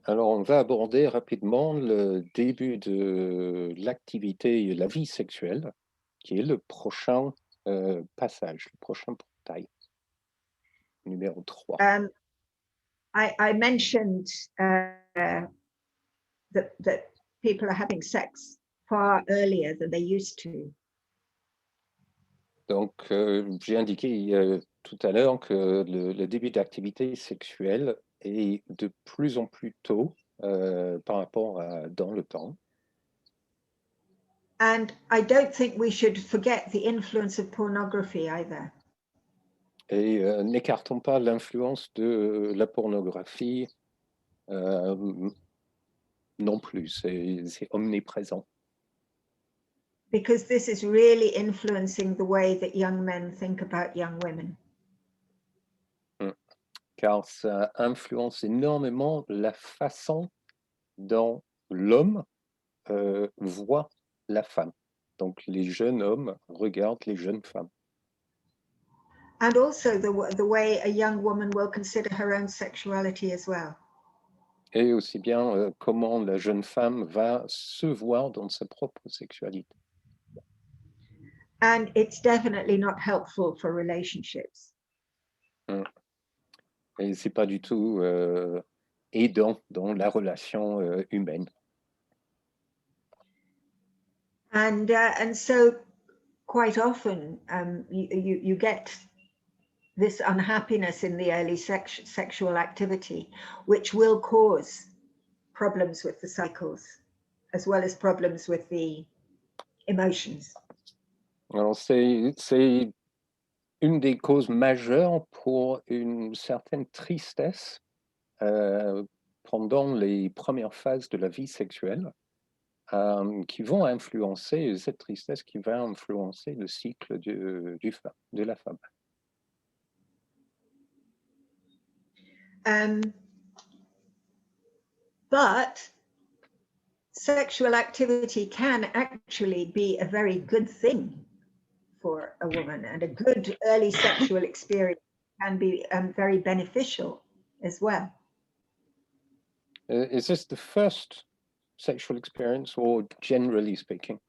Alors, on va aborder rapidement le début de l'activité, la vie sexuelle, qui est le prochain passage, le prochain portail, numéro 3. I mentioned that people are having sex far earlier than they used to. Donc, j'ai indiqué tout à l'heure que le début d'activité sexuelle est de plus en plus tôt par rapport à dans le temps. And I don't think we should forget the influence of pornography either. Et n'écartons pas l'influence de la pornographie non plus, c'est omniprésent. Because this is really influencing the way that young men think about young women. Car ça influence énormément la façon dont l'homme voit la femme. Donc les jeunes hommes regardent les jeunes femmes. And also the way a young woman will consider her own sexuality as well. Et aussi bien comment la jeune femme va se voir dans sa propre sexualité. And it's definitely not helpful for relationships. Et c'est pas du tout aidant dans la relation humaine. And so quite often you get this unhappiness in the early sexual activity, which will cause problems with the cycles, as well as problems with the emotions. Alors c'est une des causes majeures pour une certaine tristesse pendant les premières phases de la vie sexuelle qui vont influencer, cette tristesse qui va influencer le cycle de la femme. But sexual activity can actually be a very good thing for a woman, and a good early sexual experience can be very beneficial as well. Is this the first sexual experience, or generally speaking?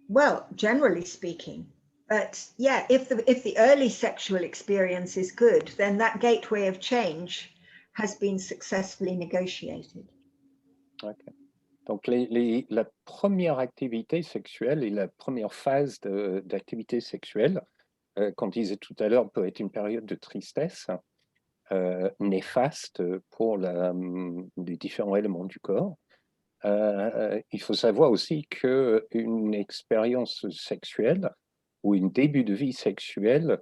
Well, generally speaking, but yeah, if the early sexual experience is good, then that gateway of change has been successfully negotiated. Ok. Donc, la première activité sexuelle et la première phase d'activité sexuelle, comme je disais tout à l'heure, peut être une période de tristesse néfaste pour les différents éléments du corps. Il faut savoir aussi qu'une expérience sexuelle ou un début de vie sexuelle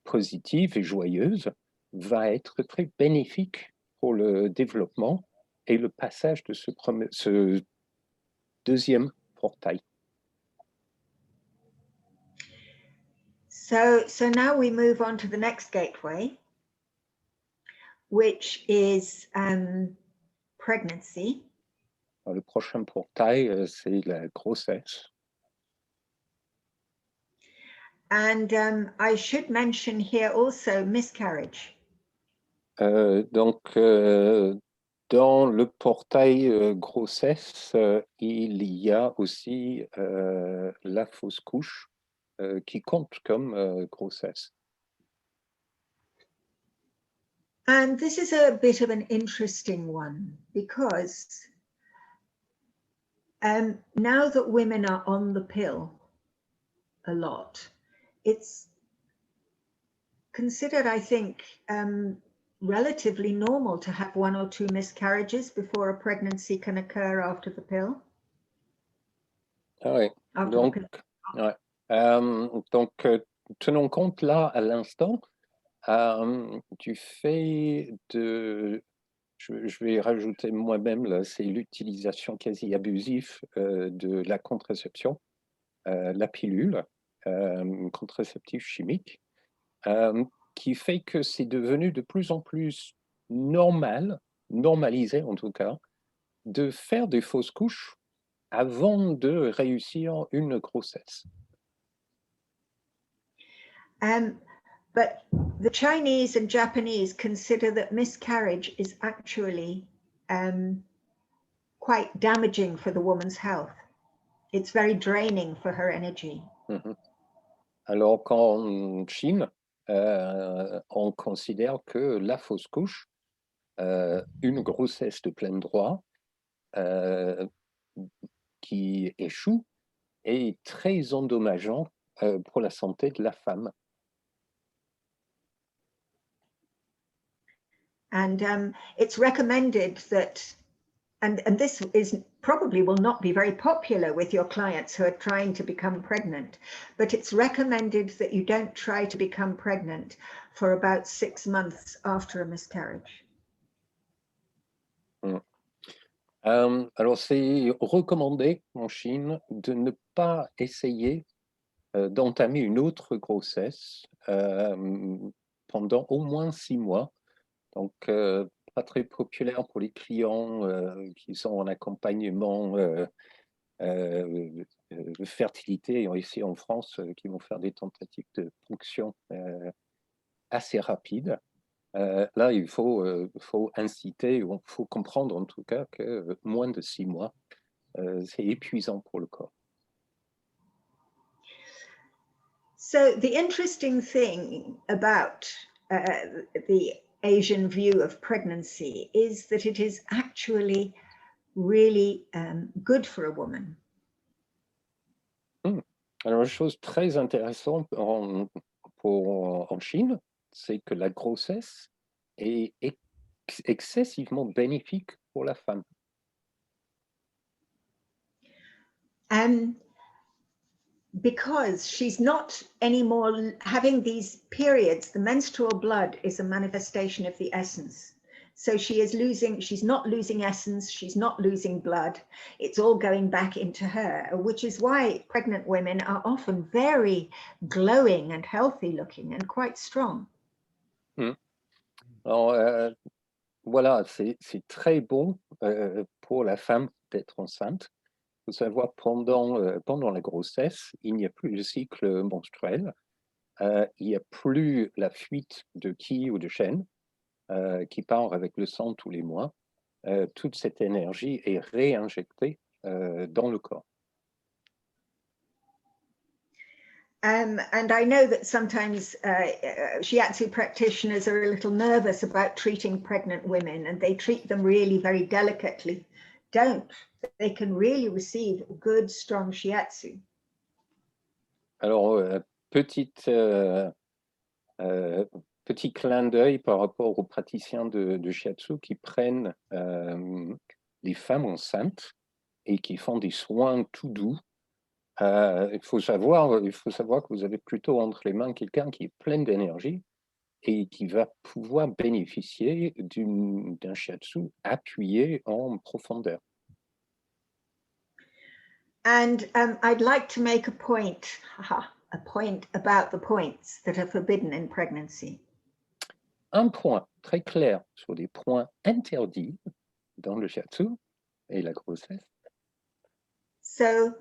positive et joyeuse va être très bénéfique pour le développement et le passage de ce deuxième portail. So now we move on to the next gateway, which is pregnancy. Alors, le prochain portail, c'est la grossesse. And I should mention here also miscarriage. Donc, dans le portail grossesse, il y a aussi la fausse couche qui compte comme grossesse. And this is a bit of an interesting one because now that women are on the pill a lot, it's considered, I think, relatively normal to have 1 or 2 miscarriages before a pregnancy can occur after the pill. Ah oui, donc, tenons compte là à l'instant du fait de, je vais rajouter moi-même, là, c'est l'utilisation quasi abusive de la contraception, la pilule, contraceptive chimique, qui fait que c'est devenu de plus en plus normalisé en tout cas, de faire des fausses couches avant de réussir une grossesse. But the Chinese and Japanese consider that miscarriage is actually quite damaging for the woman's health. It's very draining for her energy. Alors qu'en Chine, on considère que la fausse couche, une grossesse de plein droit, qui échoue, est très endommageant pour la santé de la femme. And it's recommended that, and this is probably will not be very popular with your clients who are trying to become pregnant, but it's recommended that you don't try to become pregnant for about 6 months after a miscarriage. Alors, c'est recommandé en Chine de ne pas essayer d'entamer une autre grossesse pendant au moins 6 mois. Donc, pas très populaire pour les clients qui sont en accompagnement de fertilité ici en France, qui vont faire des tentatives de ponction assez rapides. Là, il faut inciter, il faut comprendre en tout cas que moins de 6 mois, c'est épuisant pour le corps. So the interesting thing about the Asian view of pregnancy is that it is actually really good for a woman. Alors, une chose très intéressante en Chine, c'est que la grossesse est excessivement bénéfique pour la femme. Because she's not anymore having these periods, the menstrual blood is a manifestation of the essence. So she's not losing essence, she's not losing blood. It's all going back into her, which is why pregnant women are often very glowing and healthy looking and quite strong. Alors, voilà, c'est très bon pour la femme d'être enceinte. Il faut savoir, pendant la grossesse, il n'y a plus le cycle menstruel, il n'y a plus la fuite de qi ou de chêne qui part avec le sang tous les mois. Toute cette énergie est réinjectée dans le corps. And I know that sometimes shiatsu practitioners are a little nervous about treating pregnant women, and they treat them really very delicately don't, they can really receive good, strong shiatsu. Alors, petit clin d'œil par rapport aux praticiens de shiatsu qui prennent les femmes enceintes et qui font des soins tout doux. Il faut savoir que vous avez plutôt entre les mains quelqu'un qui est plein d'énergie et qui va pouvoir bénéficier d'un shiatsu appuyé en profondeur. And I'd like to make a point about the points that are forbidden in pregnancy. Un point très clair sur les points interdits dans le shiatsu et la grossesse. So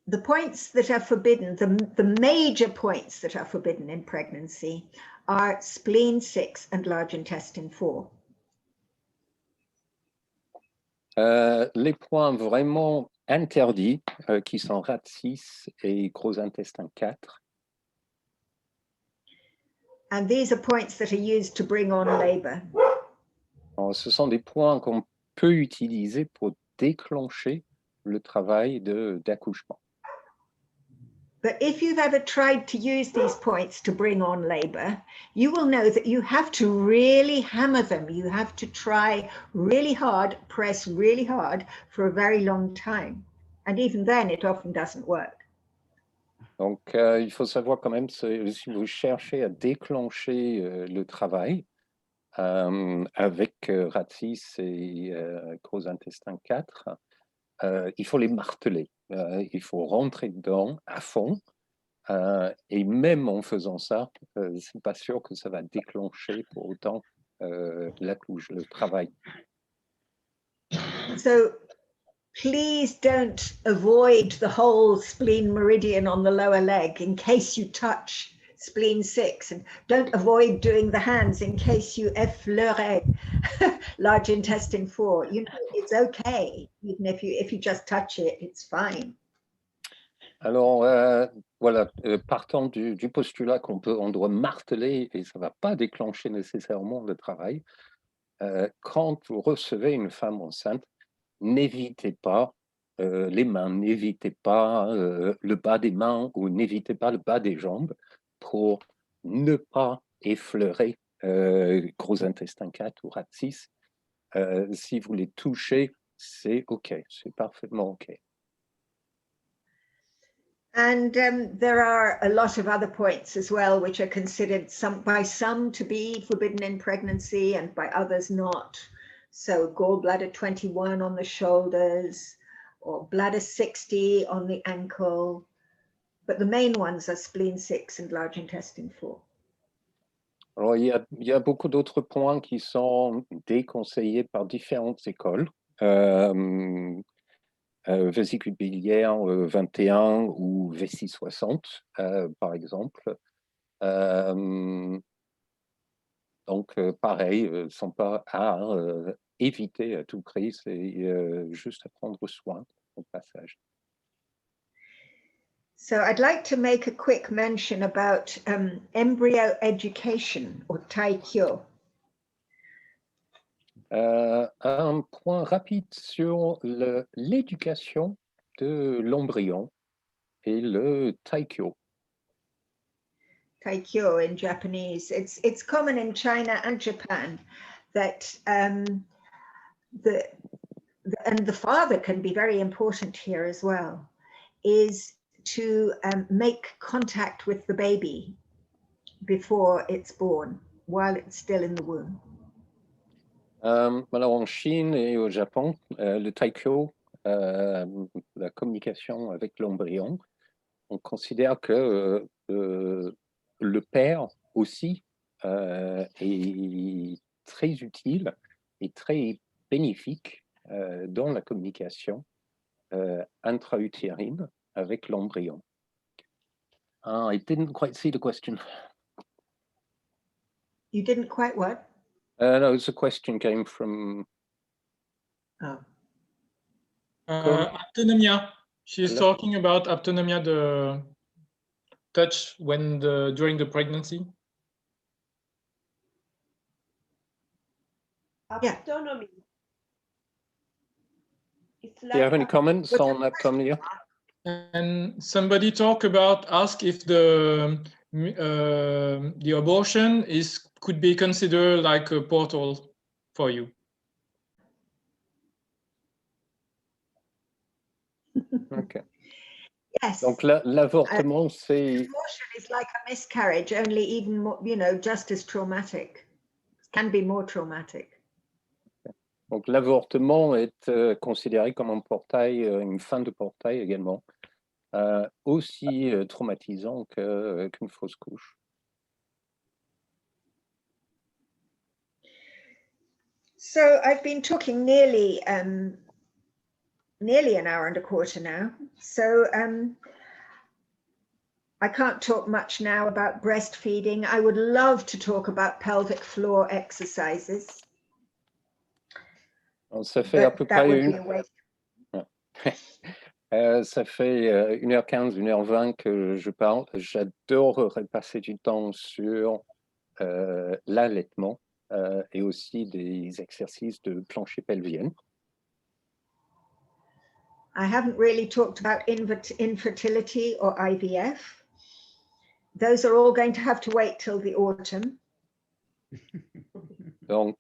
the points that are forbidden, the major points that are forbidden in pregnancy are spleen 6 and large intestine 4. Les points vraiment interdits qui sont hâte 6 et gros intestin 4. And these are points that are used to bring on labor. Alors, ce sont des points qu'on peut utiliser pour déclencher le travail d'accouchement. But if you've ever tried to use these points to bring on labor, you will know that you have to really hammer them. You have to try really hard, press really hard for a very long time. And even then, it often doesn't work. Donc, il faut savoir quand même, si vous cherchez à déclencher le travail avec hâte 6 et gros intestin 4, il faut les marteler. Il faut rentrer dedans à fond. Et même en faisant ça, c'est pas sûr que ça va déclencher pour autant le travail. So please don't avoid the whole spleen meridian on the lower leg in case you touch spleen 6, and don't avoid doing the hands in case you effleure large intestine 4. You know, it's okay, even if you just touch it, it's fine. Alors, voilà, partant du postulat on doit marteler et ça ne va pas déclencher nécessairement le travail, quand vous recevez une femme enceinte, n'évitez pas les mains, n'évitez pas le bas des mains ou n'évitez pas le bas des jambes pour ne pas effleurer gros intestin 4 ou hâte 6. Si vous les touchez, c'est OK, c'est parfaitement OK. And there are a lot of other points as well, which are considered by some to be forbidden in pregnancy and by others not. So gallbladder 21 on the shoulders, or bladder 60 on the ankle. But the main ones are spleen 6 and large intestine 4. Alors, il y a beaucoup d'autres points qui sont déconseillés par différentes écoles. Vésicule biliaire 21 ou vessie 60, par exemple. Donc, pareil, ne sont pas à éviter à tout prix, c'est juste à prendre soin au passage. So I'd like to make a quick mention about embryo education, or taikyo. Un point rapide sur l'éducation de l'embryon et le taikyo. Taikyo in Japanese. It's common in China and Japan that the father can be very important here as well, is to make contact with the baby before it's born, while it's still in the womb. Alors en Chine et au Japon, le taikyo, la communication avec l'embryon, on considère que le père aussi est très utile et très bénéfique dans la communication intra-utérine avec l'embryon. I didn't quite see the question. You didn't quite what? No, the question came from... Oh. Autonomia. She's Hello? talking about autonomia, the touch during the pregnancy. Yeah. Autonomy. It's Do you have any like comments on that, Tomia? And somebody ask if the abortion could be considered like a portal for you. Okay. Yes. Donc l'avortement, c'est... Abortion is like a miscarriage, only even more, you know, just as traumatic. It can be more traumatic. Donc l'avortement est considéré comme un portail, une fin de portail également, aussi traumatisant qu'une fausse couche. So I've been talking nearly an hour and a quarter now. So I can't talk much now about breastfeeding. I would love to talk about pelvic floor exercises. Alors, ça fait à peu That près would be a waste. ça fait 1h15, 1h20 que je parle. J'adorerais passer du temps sur l'allaitement et aussi des exercices de plancher pelvien. I haven't really talked about infertility or IVF. Those are all going to have to wait till the autumn. Donc,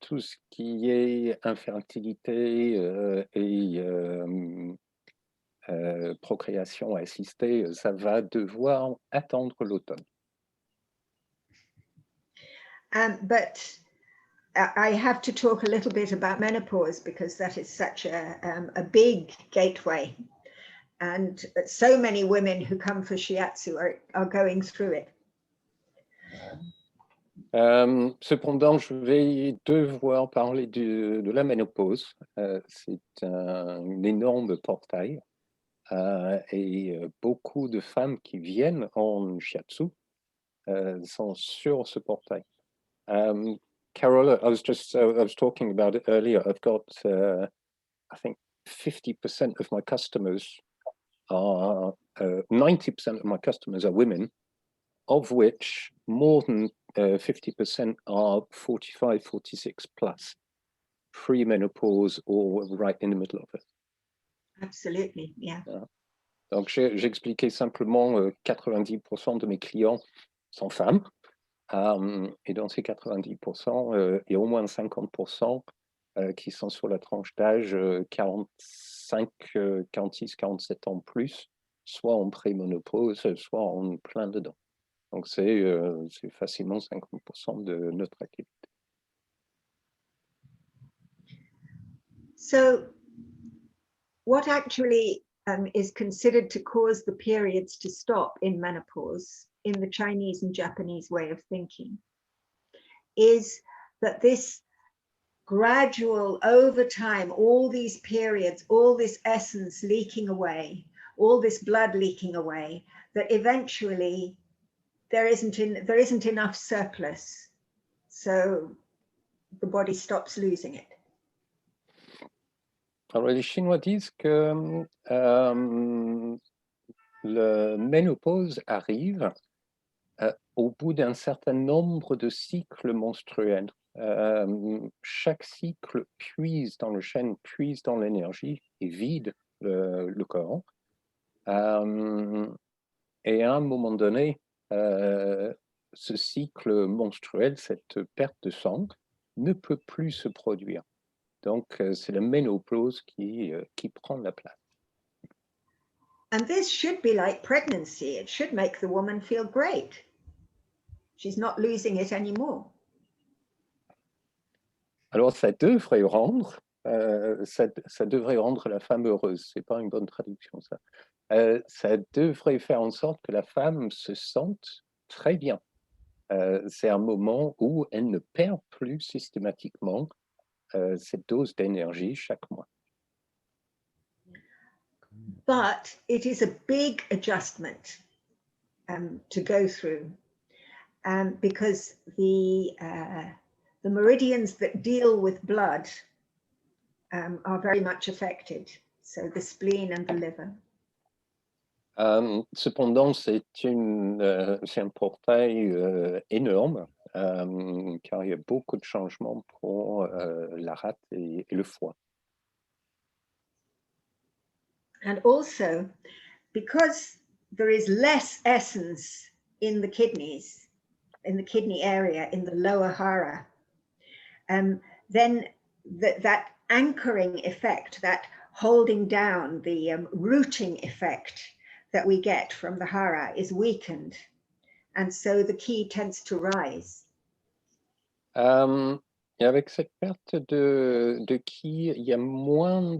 tout ce qui est infertilité et procréation assistée, ça va devoir attendre l'automne. But I have to talk a little bit about menopause because that is such a big gateway. And so many women who come for shiatsu are going through it. Cependant, je vais devoir parler de la ménopause. C'est un énorme portail et beaucoup de femmes qui viennent en shiatsu sont sur ce portail. Carola, I was talking about it earlier. I've got, I think, 50% of my customers are, 90% of my customers are women, of which more than 50% are 45, 46 plus, pre-menopause or right in the middle of it. Absolutely, yeah. Donc, j'expliquais simplement 90% de mes clients sont femmes. Et dans ces 90%, il y a au moins 50% qui sont sur la tranche d'âge 45, 46, 47 ans plus, soit en pré-ménopause, soit en plein dedans. Donc, c'est facilement 50% de notre activité. So, what actually is considered to cause the periods to stop in menopause, in the Chinese and Japanese way of thinking, is that this gradual, over time, all these periods, all this essence leaking away, all this blood leaking away, that eventually there isn't enough surplus, so the body stops losing it. Alors, les Chinois disent que le ménopause arrive au bout d'un certain nombre de cycles menstruels. Chaque cycle puise dans le chêne, puise dans l'énergie et vide le corps. Et à un moment donné, ce cycle menstruel, cette perte de sang, ne peut plus se produire. Donc, c'est la ménopause qui prend la place. And this should be like pregnancy. It should make the woman feel great. She's not losing it anymore. Alors, ça devrait rendre la femme heureuse. C'est pas une bonne traduction, ça. Ça devrait faire en sorte que la femme se sente très bien. C'est un moment où elle ne perd plus systématiquement cette dose d'énergie chaque mois. But it is a big adjustment to go through because the meridians that deal with blood are very much affected. So the spleen and the liver. Cependant, c'est un portail énorme car il y a beaucoup de changements pour la rate et le foie. And also, because there is less essence in the kidneys, in the kidney area, in the lower hara, then that anchoring effect, that holding down, the rooting effect that we get from the hara is weakened. And so the ki tends to rise. Et avec cette perte de ki, il y a moins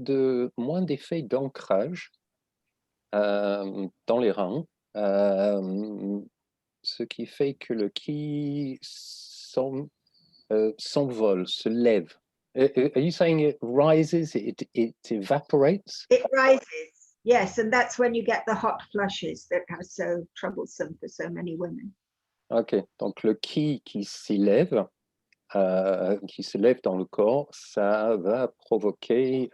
d'effet d'ancrage dans les reins, ce qui fait que le ki s'envole, se lève. Are you saying it rises, it evaporates? It rises, yes, and that's when you get the hot flushes that are so troublesome for so many women. Ok, donc le ki qui s'élève dans le corps, ça va provoquer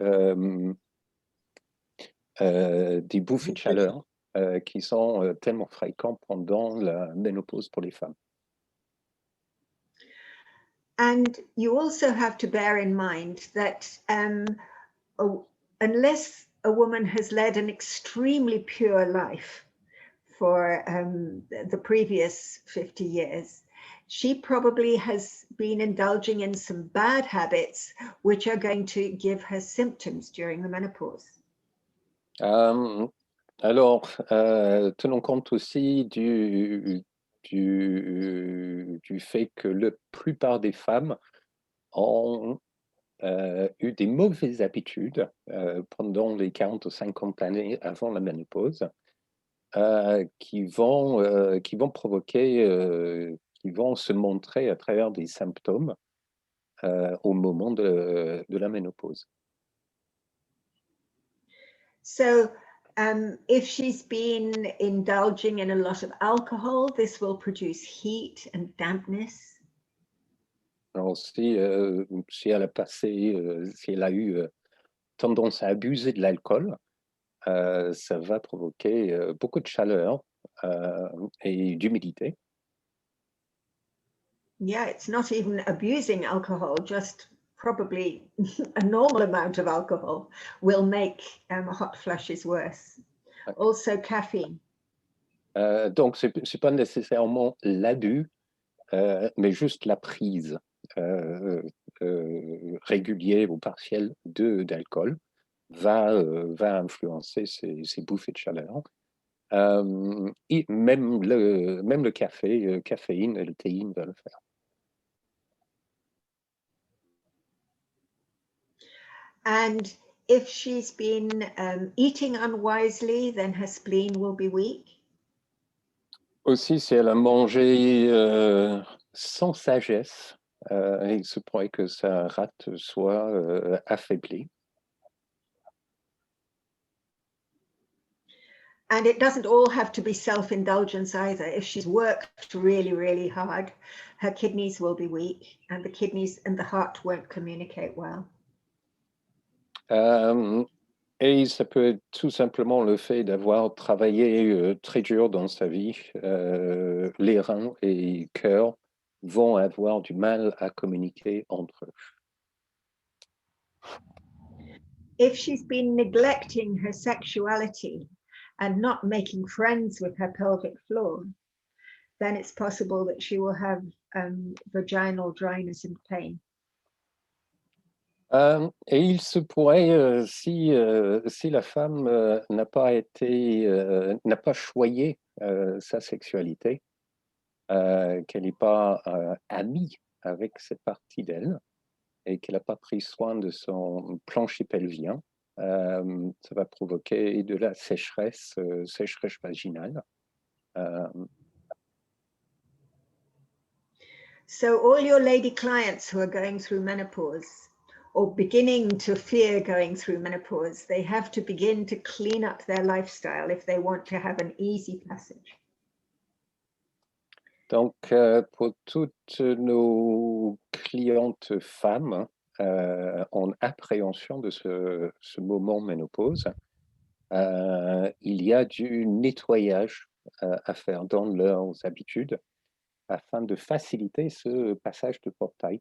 des bouffées de chaleur qui sont tellement fréquentes pendant la ménopause pour les femmes. And you also have to bear in mind that unless a woman has led an extremely pure life for the previous 50 years, she probably has been indulging in some bad habits which are going to give her symptoms during the menopause. Alors, tenons compte aussi du fait que la plupart des femmes ont eu des mauvaises habitudes pendant les 40 ou 50 années avant la ménopause qui vont provoquer, qui vont se montrer à travers des symptômes au moment de la ménopause. So if she's been indulging in a lot of alcohol, this will produce heat and dampness. Alors si elle a si elle a eu tendance à abuser de l'alcool, ça va provoquer beaucoup de chaleur et d'humidité. Yeah, it's not even abusing alcohol, just probably a normal amount of alcohol will make hot flushes worse. Okay. Also caffeine. Donc, c'est pas nécessairement l'abus, mais juste la prise régulière ou partielle d'alcool va influencer ces bouffées de chaleur. Et même le café, caféine et le théine va le faire. And if she's been eating unwisely, then her spleen will be weak. Aussi, si elle a mangé sans sagesse, il se pourrait que sa rate soit affaiblie. And it doesn't all have to be self-indulgence either. If she's worked really, really hard, her kidneys will be weak and the kidneys and the heart won't communicate well. Et ça peut être tout simplement le fait d'avoir travaillé très dur dans sa vie. Les reins et le cœur vont avoir du mal à communiquer entre eux. If she's been neglecting her sexuality and not making friends with her pelvic floor, then it's possible that she will have vaginal dryness and pain. Et il se pourrait, si la femme n'a pas choyé sa sexualité, qu'elle n'est pas amie avec cette partie d'elle et qu'elle n'a pas pris soin de son plancher pelvien, ça va provoquer de la sécheresse vaginale. So all your lady clients who are going through menopause or beginning to fear going through menopause, they have to begin to clean up their lifestyle if they want to have an easy passage. Donc, pour toutes nos clientes femmes en appréhension de ce moment ménopause, il y a du nettoyage à faire dans leurs habitudes afin de faciliter ce passage de portail.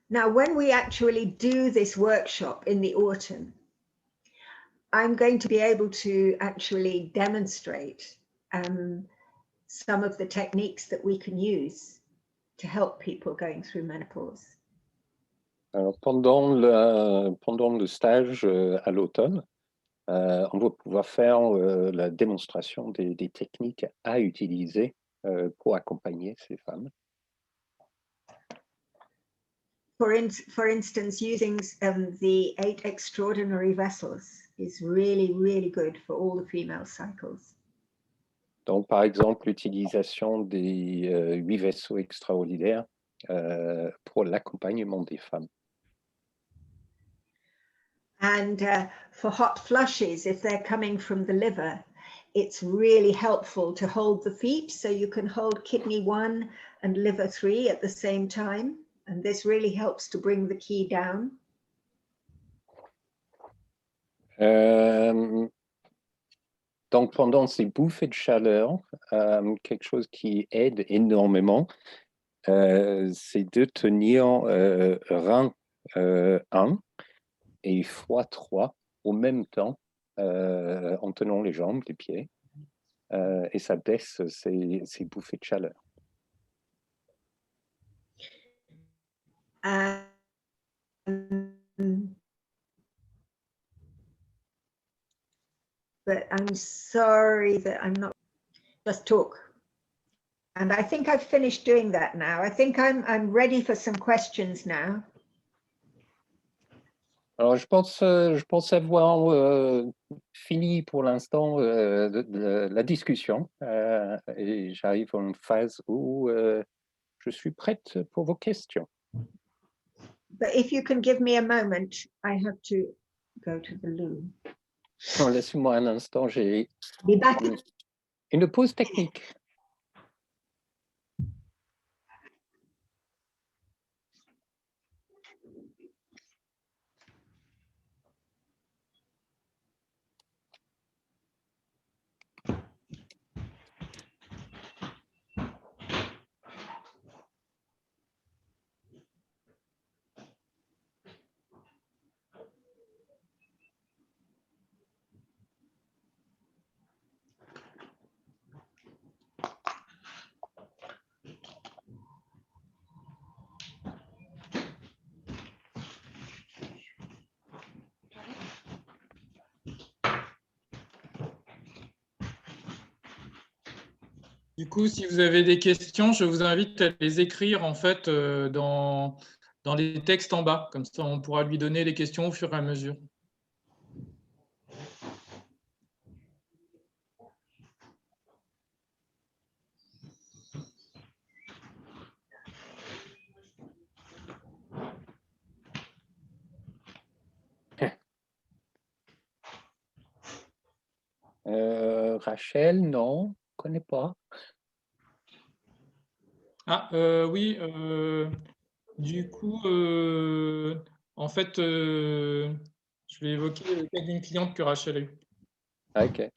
Now, when we actually do this workshop in the autumn, I'm going to be able to actually demonstrate some of the techniques that we can use to help people going through menopause. Alors, pendant le stage à l'automne, on va pouvoir faire la démonstration des techniques à utiliser pour accompagner ces femmes. For instance, using the 8 extraordinary vessels is really, really good for all the female cycles. Donc, par exemple, l'utilisation des 8 vaisseaux extraordinaires pour l'accompagnement des femmes. And for hot flushes, if they're coming from the liver, it's really helpful to hold the feet. So you can hold kidney 1 and liver 3 at the same time. And this really helps to bring the key down. Donc, pendant ces bouffées de chaleur, quelque chose qui aide énormément, c'est de tenir rein 1 et foie 3 au même temps, en tenant les jambes, les pieds, et ça baisse ces bouffées de chaleur. But I'm sorry that I'm not just talk. And I think I've finished doing that now. I think I'm ready for some questions now. Alors, je pense avoir fini pour l'instant la discussion et j'arrive à une phase où je suis prête pour vos questions. But if you can give me a moment, I have to go to the loo. Laissez-moi un instant, j'ai Be back. une pause technique. Du coup, si vous avez des questions, je vous invite à les écrire en fait dans les textes en bas. Comme ça, on pourra lui donner les questions au fur et à mesure. Rachel, non, je ne connais pas. Ah, oui, du coup, en fait, je vais évoquer le cas d'une cliente que Rachel a eu. Ok.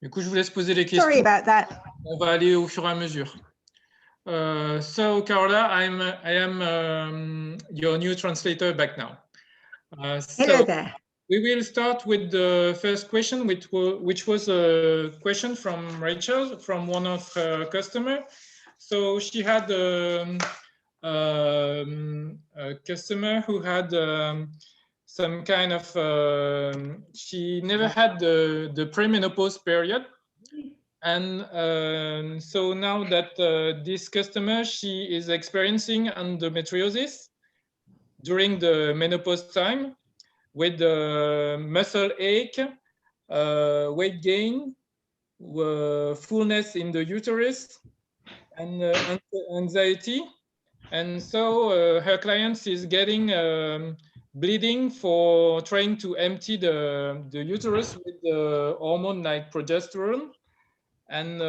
Du coup, je vous laisse poser les questions. Sorry about that. On va aller au fur et à mesure. So, Carola, I am your new translator back now. Hello there. We will start with the first question, which was a question from Rachel, from one of her customers. So she had a customer who had some kind of, she never had the premenopause period. And so now that this customer, she is experiencing endometriosis during the menopause time, with muscle ache, weight gain, fullness in the uterus, and anxiety. And so her client is getting bleeding for trying to empty the uterus with the hormone like progesterone. And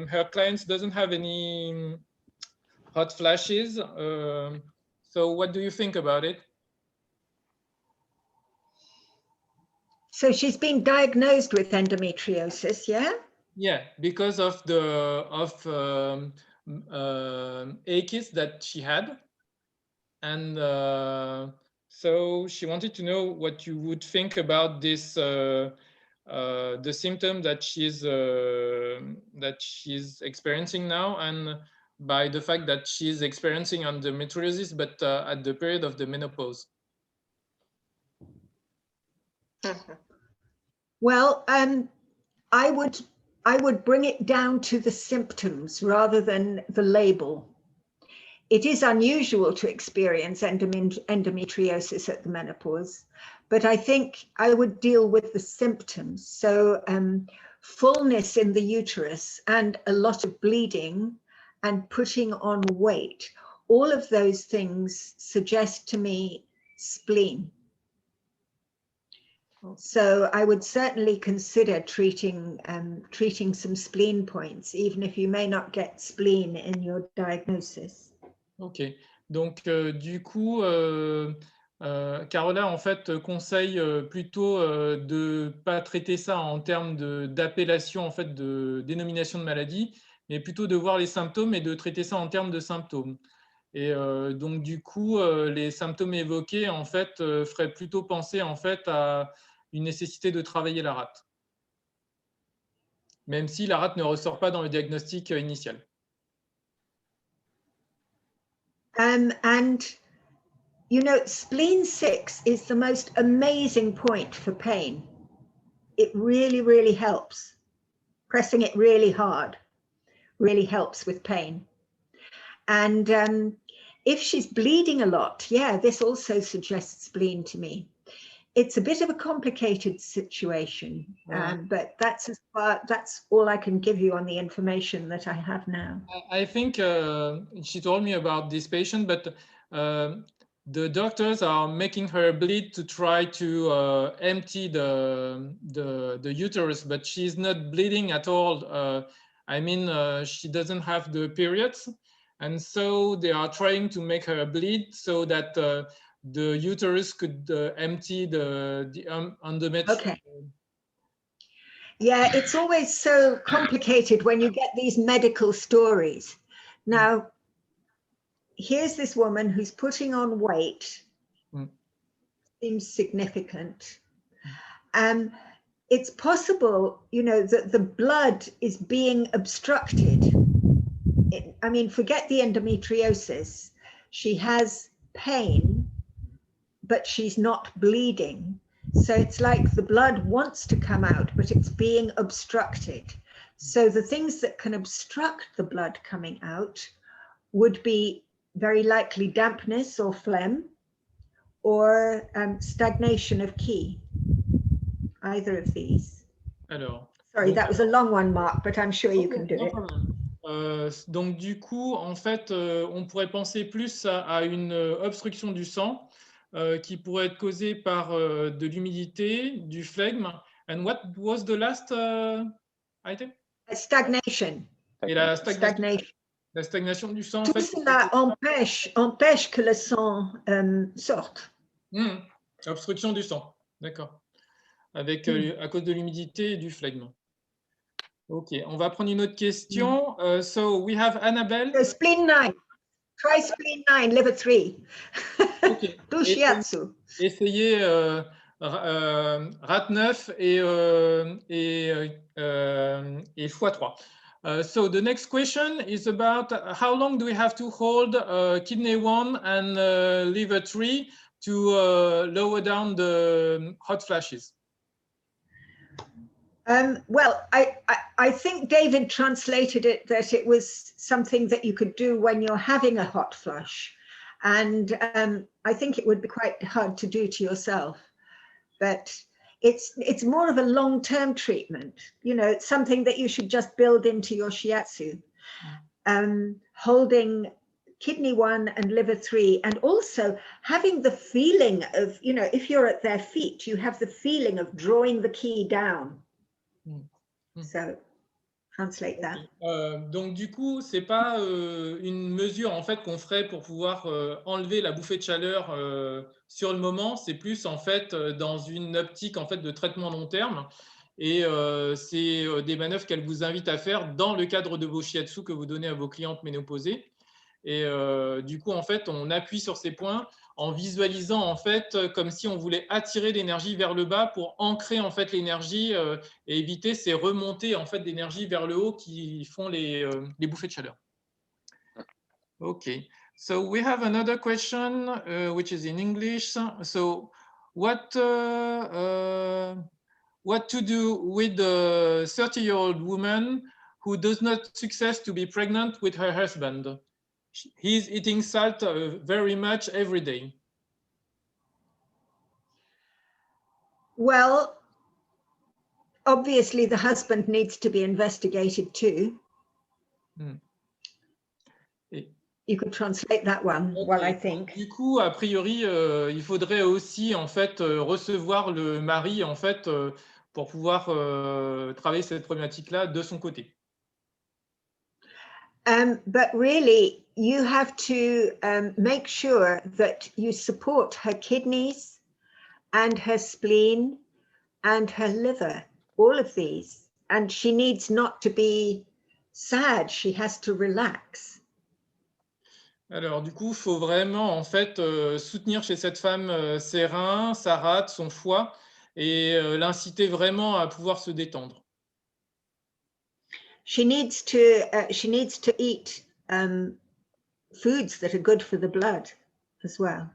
her client doesn't have any hot flashes. So what do you think about it? So she's been diagnosed with endometriosis, yeah? Yeah, because of the aches that she had. And so she wanted to know what you would think about this, the symptom that she's experiencing now, and by the fact that she's experiencing endometriosis, but at the period of the menopause. Well, I would bring it down to the symptoms rather than the label. It is unusual to experience endometriosis at the menopause, but I think I would deal with the symptoms. So fullness in the uterus and a lot of bleeding and putting on weight, all of those things suggest to me spleen. So I would certainly consider treating some spleen points, even if you may not get spleen in your diagnosis. Ok, donc du coup, Carola en fait conseille plutôt de ne pas traiter ça en termes d'appellation, en fait, de dénomination de maladie, mais plutôt de voir les symptômes et de traiter ça en termes de symptômes. Et donc du coup, les symptômes évoqués en fait feraient plutôt penser en fait à une nécessité de travailler la rate, même si la rate ne ressort pas dans le diagnostic initial. And you know, spleen 6 is the most amazing point for pain. It really, really helps. Pressing it really hard really helps with pain. And if she's bleeding a lot, yeah, this also suggests spleen to me. It's a bit of a complicated situation, but that's all I can give you on the information that I have now. I think she told me about this patient, but the doctors are making her bleed to try to empty the uterus, but she's not bleeding at all. I mean, she doesn't have the periods, and so they are trying to make her bleed so that the uterus could empty the endometrium. Okay. Yeah, it's always so complicated when you get these medical stories. Now, here's this woman who's putting on weight, seems significant. It's possible, you know, that the blood is being obstructed. I mean, forget the endometriosis. She has pain, but she's not bleeding. So it's like the blood wants to come out, but it's being obstructed. So the things that can obstruct the blood coming out would be very likely dampness or phlegm, or stagnation of key, either of these. Alors, sorry, that was a long one, Mark, but I'm sure you can do it. Donc du coup, en fait, on pourrait penser plus à une obstruction du sang qui pourrait être causée par de l'humidité, du flegme. And what was the last item? Stagnation. Et la stagnation. La stagnation du sang. Tout en fait, cela empêche que le sang sorte. Obstruction du sang, d'accord. Avec à cause de l'humidité et du flegme. Ok, on va prendre une autre question. So we have Annabelle. So spleen 9. Try spleen 9, liver 3. Okay. Do shiatsu. Essayez rate 9 et x3. So the next question is about how long do we have to hold kidney 1 and liver 3 to lower down the hot flashes? Well, I think David translated it that it was something that you could do when you're having a hot flush. And I think it would be quite hard to do to yourself. But it's more of a long-term treatment. You know, it's something that you should just build into your shiatsu. Holding kidney 1 and liver 3, and also having the feeling of, you know, if you're at their feet, you have the feeling of drawing the key down. So, translate that. Donc du coup, c'est pas une mesure en fait qu'on ferait pour pouvoir enlever la bouffée de chaleur sur le moment. C'est plus en fait dans une optique en fait de traitement long terme. Et c'est des manœuvres qu'elle vous invite à faire dans le cadre de vos shiatsu que vous donnez à vos clientes ménopausées. Et du coup, en fait, on appuie sur ces points en visualisant, en fait, comme si on voulait attirer l'énergie vers le bas pour ancrer, en fait, l'énergie et éviter ces remontées, en fait, d'énergie vers le haut qui font les bouffées de chaleur. OK. So we have another question, which is in English. So what to do with a 30-year-old woman who does not succeed to be pregnant with her husband? He's eating salt very much every day. Well, obviously the husband needs to be investigated too. You could translate that one, Okay. well, I think. Du coup, a priori, il faudrait aussi en fait recevoir le mari en fait pour pouvoir travailler cette problématique-là de son côté. But really, you have to make sure that you support her kidneys and her spleen and her liver, all of these. And she needs not to be sad, she has to relax. Alors, du coup, il faut vraiment en fait soutenir chez cette femme ses reins, sa rate, son foie et l'inciter vraiment à pouvoir se détendre. She needs to eat foods that are good for the blood as well.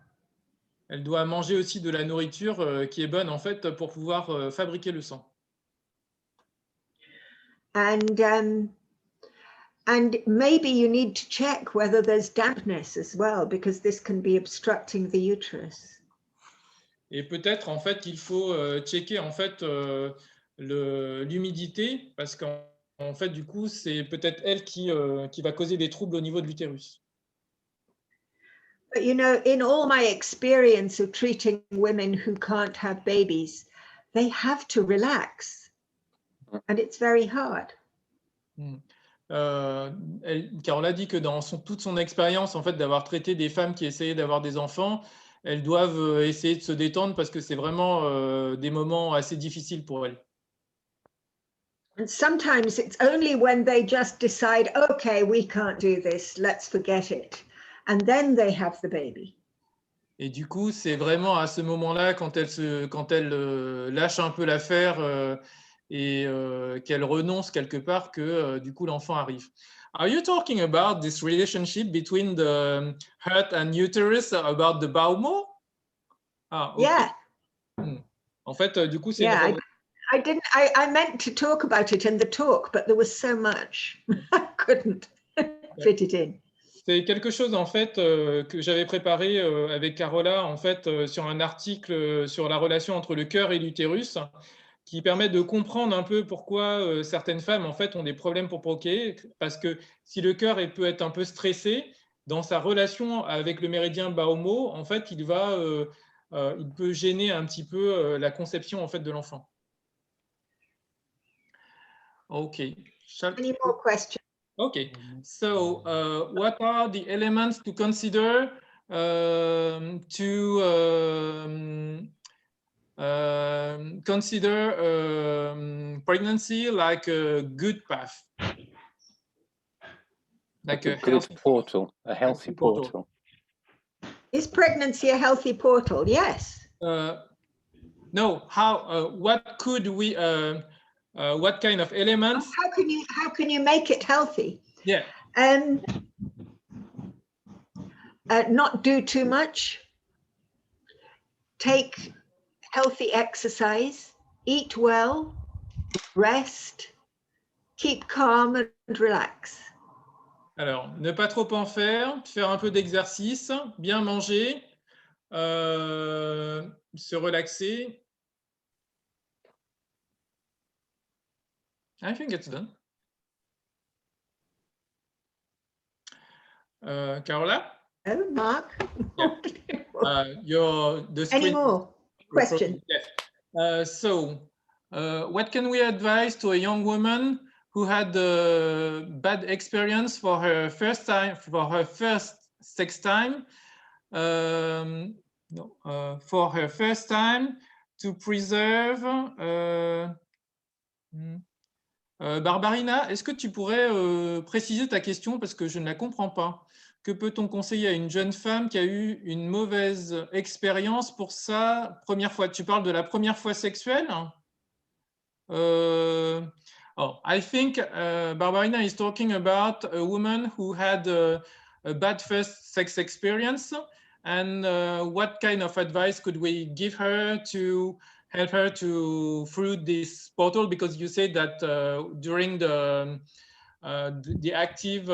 Elle doit manger aussi de la nourriture qui est bonne en fait pour pouvoir fabriquer le sang. And maybe you need to check whether there's dampness as well, because this can be obstructing the uterus. Et peut-être en fait il faut checker en fait l'humidité parce qu'en fait du coup c'est peut-être elle qui va causer des troubles au niveau de l'utérus. But you know, in all my experience of treating women who can't have babies, they have to relax, and it's very hard. Carola dit que dans toute son expérience en fait d'avoir traité des femmes qui essayaient d'avoir des enfants, elles doivent essayer de se détendre parce que c'est vraiment des moments assez difficiles pour elles. And sometimes it's only when they just decide, okay, we can't do this, let's forget it, and then they have the baby. Et du coup, c'est vraiment à ce moment-là, quand elles lâchent un peu l'affaire et qu'elles renoncent quelque part, que du coup, l'enfant arrive. Are you talking about this relationship between the heart and uterus, about the baumo? Ah, okay. Yeah. En fait, du coup, c'est yeah, I meant to talk about it in the talk, but there was so much. I couldn't fit it in. C'est quelque chose en fait que j'avais préparé avec Carola en fait sur un article sur la relation entre le cœur et l'utérus qui permet de comprendre un peu pourquoi certaines femmes en fait ont des problèmes pour procréer parce que si le cœur peut être un peu stressé dans sa relation avec le méridien Baomo, en fait il peut gêner un petit peu la conception en fait de l'enfant. OK. Any more questions? Okay, so what are the elements to consider consider pregnancy like a good path? Like a good portal, a healthy portal. Is pregnancy a healthy portal? Yes. No, how, what could we, what kind of elements? How can you make it healthy? Yeah. Not do too much. Take healthy exercise. Eat well. Rest. Keep calm and relax. Alors, ne pas trop en faire un peu d'exercice, bien manger, se relaxer. I think it's done. Carola? Oh, Mark. Yeah. Any more questions? Yes. So, what can we advise to a young woman who had a bad experience for her first sex time? For her first time, to preserve Barbarina, est-ce que tu pourrais préciser ta question parce que je ne la comprends pas. Que peut-on conseiller à une jeune femme qui a eu une mauvaise expérience pour sa première fois? Tu parles de la première fois sexuelle? I think Barbarina is talking about a woman who had a bad first sex experience, and what kind of advice could we give her to help her to through this portal? Because you said that during the active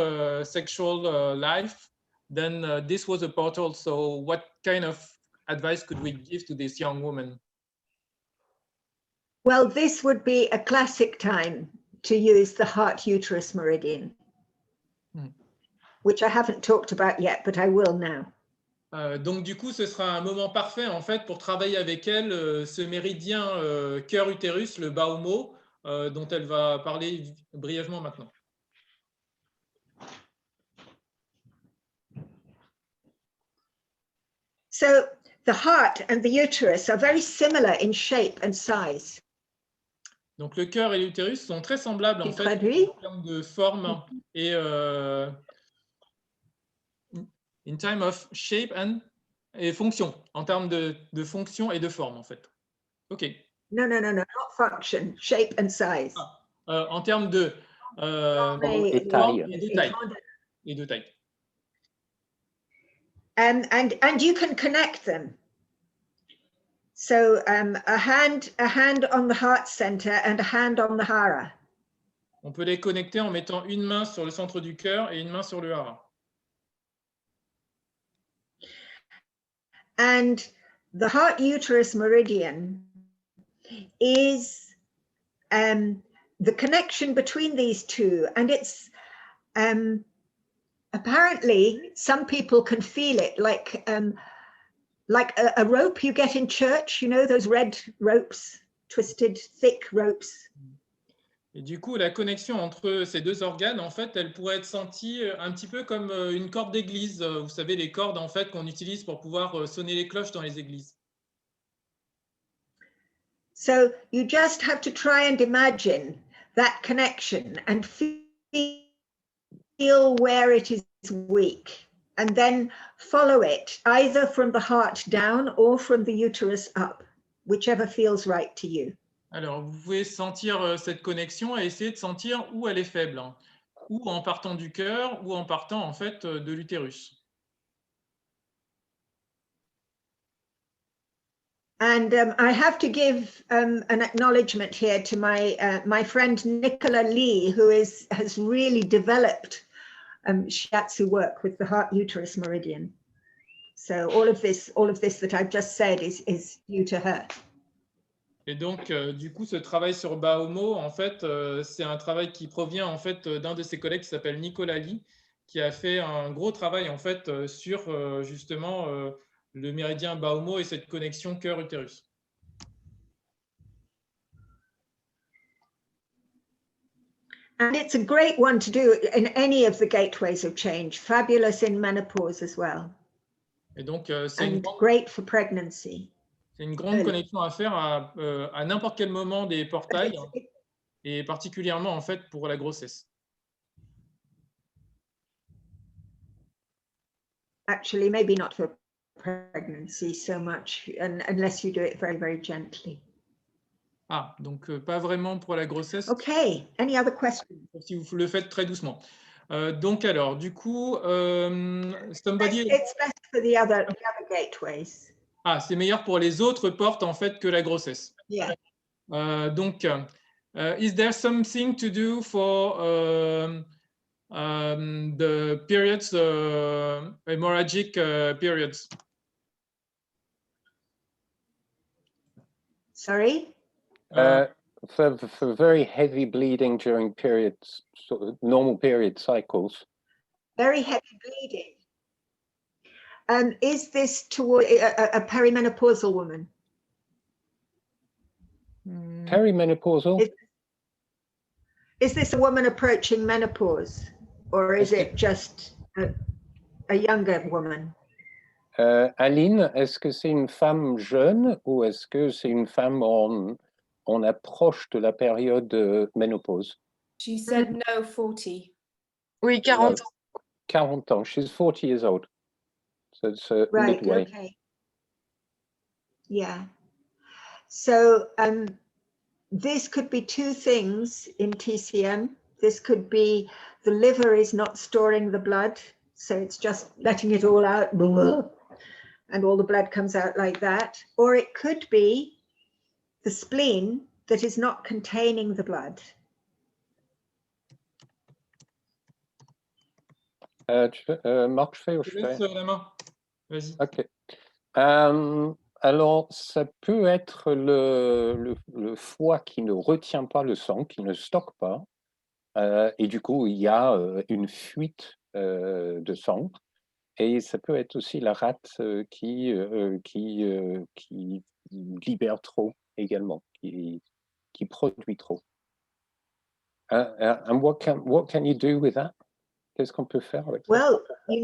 sexual life, then this was a portal. So what kind of advice could we give to this young woman? Well, this would be a classic time to use the heart uterus meridian, which I haven't talked about yet, but I will now. Donc du coup, ce sera un moment parfait en fait pour travailler avec elle ce méridien cœur utérus, le baumo, dont elle va parler brièvement maintenant. So the heart and the uterus are very similar in shape and size. Donc le cœur et l'utérus sont très semblables en fait en termes de forme et in terms of shape et fonction, en termes de fonction et de forme en fait. Ok. No, not function, shape and size. En termes de taille. Et de taille. And you can connect them. So a hand on the heart center and a hand on the hara. On peut les connecter en mettant une main sur le centre du cœur et une main sur le hara. And the heart uterus meridian is the connection between these two, and it's apparently some people can feel it like a rope you get in church, you know, those red ropes, twisted, thick ropes. Et du coup, la connexion entre ces deux organes, en fait, elle pourrait être sentie un petit peu comme une corde d'église. Vous savez, les cordes, en fait, qu'on utilise pour pouvoir sonner les cloches dans les églises. So you just have to try and imagine that connection and feel where it is weak, and then follow it either from the heart down or from the uterus up, whichever feels right to you. Alors, vous pouvez sentir cette connexion et essayer de sentir où elle est faible, hein, ou en partant du cœur, ou en partant en fait de l'utérus. And I have to give an acknowledgement here to my friend Nicola Lee, who has really developed shiatsu work with the heart uterus meridian. So all of this that I've just said is due to her. Et donc, du coup, ce travail sur Baomo, en fait, c'est un travail qui provient en fait d'un de ses collègues qui s'appelle Nicolas Lee, qui a fait un gros travail en fait sur justement le méridien Baomo et cette connexion cœur-utérus. And it's a great one to do in any of the gateways of change. Fabulous in menopause as well. Et donc, c'est great for pregnancy. C'est une grande connexion à faire à n'importe quel moment des portails, et particulièrement en fait pour la grossesse. Actually, maybe not for pregnancy so much, unless you do it very, very gently. Ah, donc pas vraiment pour la grossesse. Okay, any other questions? Si vous le faites très doucement. Donc alors, du coup, somebody... It's best for the other gateways. Ah, c'est meilleur pour les autres portes en fait que la grossesse. Yeah. Donc, is there something to do for the periods, hemorrhagic periods? Sorry? For very heavy bleeding during periods, sort of normal period cycles. Very heavy bleeding. Is this toward a perimenopausal woman? Perimenopausal? Is this a woman approaching menopause, or is it just a younger woman? Aline, est-ce que c'est une femme jeune ou est-ce que c'est une femme en on approche de la période ménopause. She said no, 40. Oui, 40 ans. 40 ans. She's 40 years old. So it's Right, midway. okay. Yeah. So this could be two things in TCM. This could be the liver is not storing the blood, so it's just letting it all out, and all the blood comes out like that. Or it could be the spleen that is not containing the blood. Marc, je fais ou je Je laisse fais? la main. Vas-y. Ok. Alors, ça peut être le foie qui ne retient pas le sang, qui ne stocke pas, et du coup, il y a une fuite de sang. Et ça peut être aussi la rate qui libère trop également, qui produit trop. And what can you do with that? Qu'est-ce qu'on peut faire avec ça? Well, you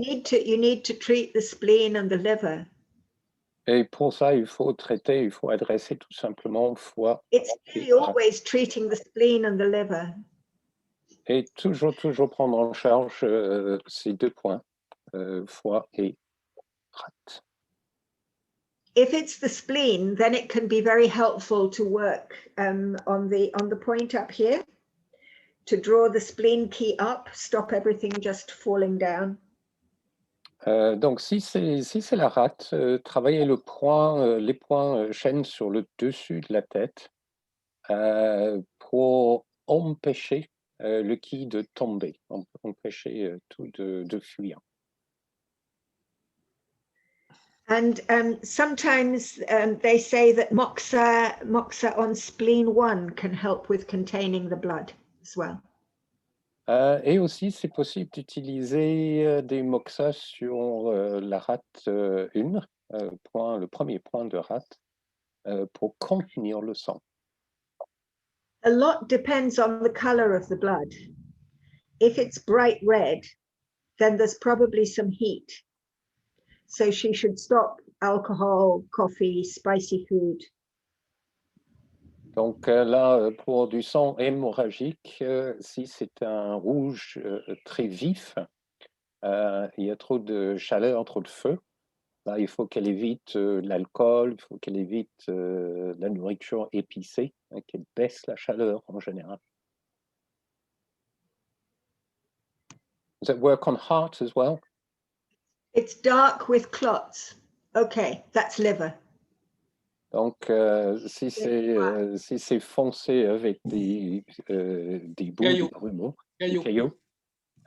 need to treat the spleen and the liver. Et pour ça, il faut adresser tout simplement au foie. It's really always treating the spleen and the liver. Et toujours prendre en charge ces deux points, foie et rate. If it's the spleen, then it can be very helpful to work on the point up here, to draw the spleen key up, stop everything just falling down. Donc, si c'est la rate, travaillez les points chaînes sur le dessus de la tête pour empêcher le ki de tomber, empêcher tout de fuir. And sometimes they say that moxa on spleen 1 can help with containing the blood as well. Et aussi, c'est possible d'utiliser des moxas sur la rate 1, le premier point de rate, pour contenir le sang. A lot depends on the color of the blood. If it's bright red, then there's probably some heat. So she should stop alcohol, coffee, spicy food. Donc là, pour du sang hémorragique, si c'est un rouge très vif, il y a trop de chaleur, trop de feu, là, il faut qu'elle évite l'alcool, il faut qu'elle évite la nourriture épicée, qu'elle baisse la chaleur en général. Does it work on heart as well? It's dark with clots. Okay, that's liver. Donc, si c'est foncé avec des bouts, des grumeaux, des caillots,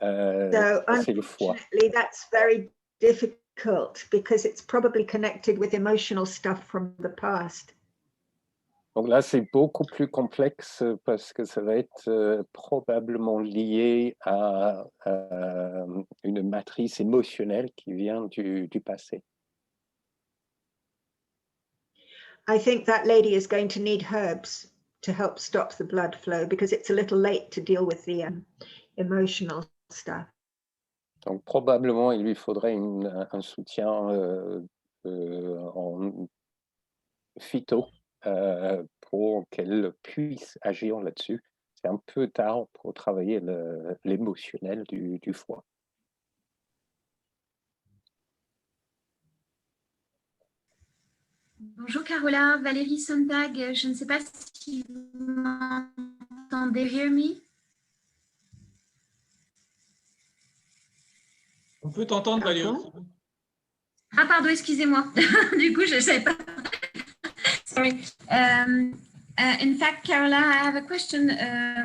c'est le foie. Unfortunately, that's very difficult because it's probably connected with emotional stuff from the past. Donc là, c'est beaucoup plus complexe parce que ça va être probablement lié à une matrice émotionnelle qui vient du passé. I think that lady is going to need herbs to help stop the blood flow because it's a little late to deal with the emotional stuff. Donc probablement, il lui faudrait un soutien en phyto pour qu'elle puisse agir là-dessus. C'est un peu tard pour travailler l'émotionnel du foie. Bonjour Carola, Valérie Sontag, je ne sais pas si vous m'entendez. Hear me? On peut t'entendre, Valérie. Ah pardon, excusez-moi. Du coup, je ne savais pas. Sorry. In fact, Carola, I have a question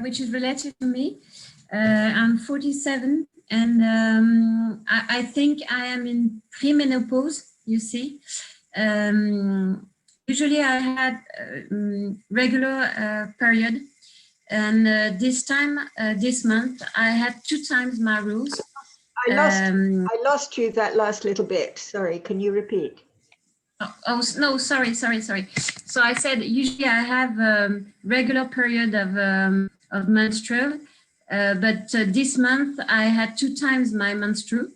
which is related to me. I'm 47 and I think I am in premenopause, you see. Usually I had regular period, and this month I had 2 times my rules. I lost you that last little bit. Sorry, can you repeat? Oh no, sorry. So I said usually I have a regular period of menstrual, but this month I had 2 times my menstrual.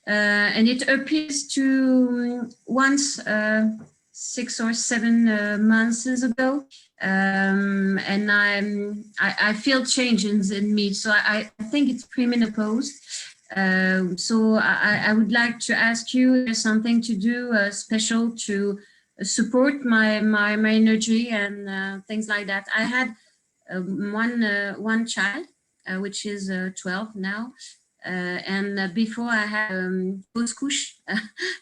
And it appears to once 6 or 7 months ago, and I feel changes in me. So I think it's premenopause. So I would like to ask you if there's something to do special to support my energy and things like that. I had one child, which is 12 now. And before I had fausse couche. I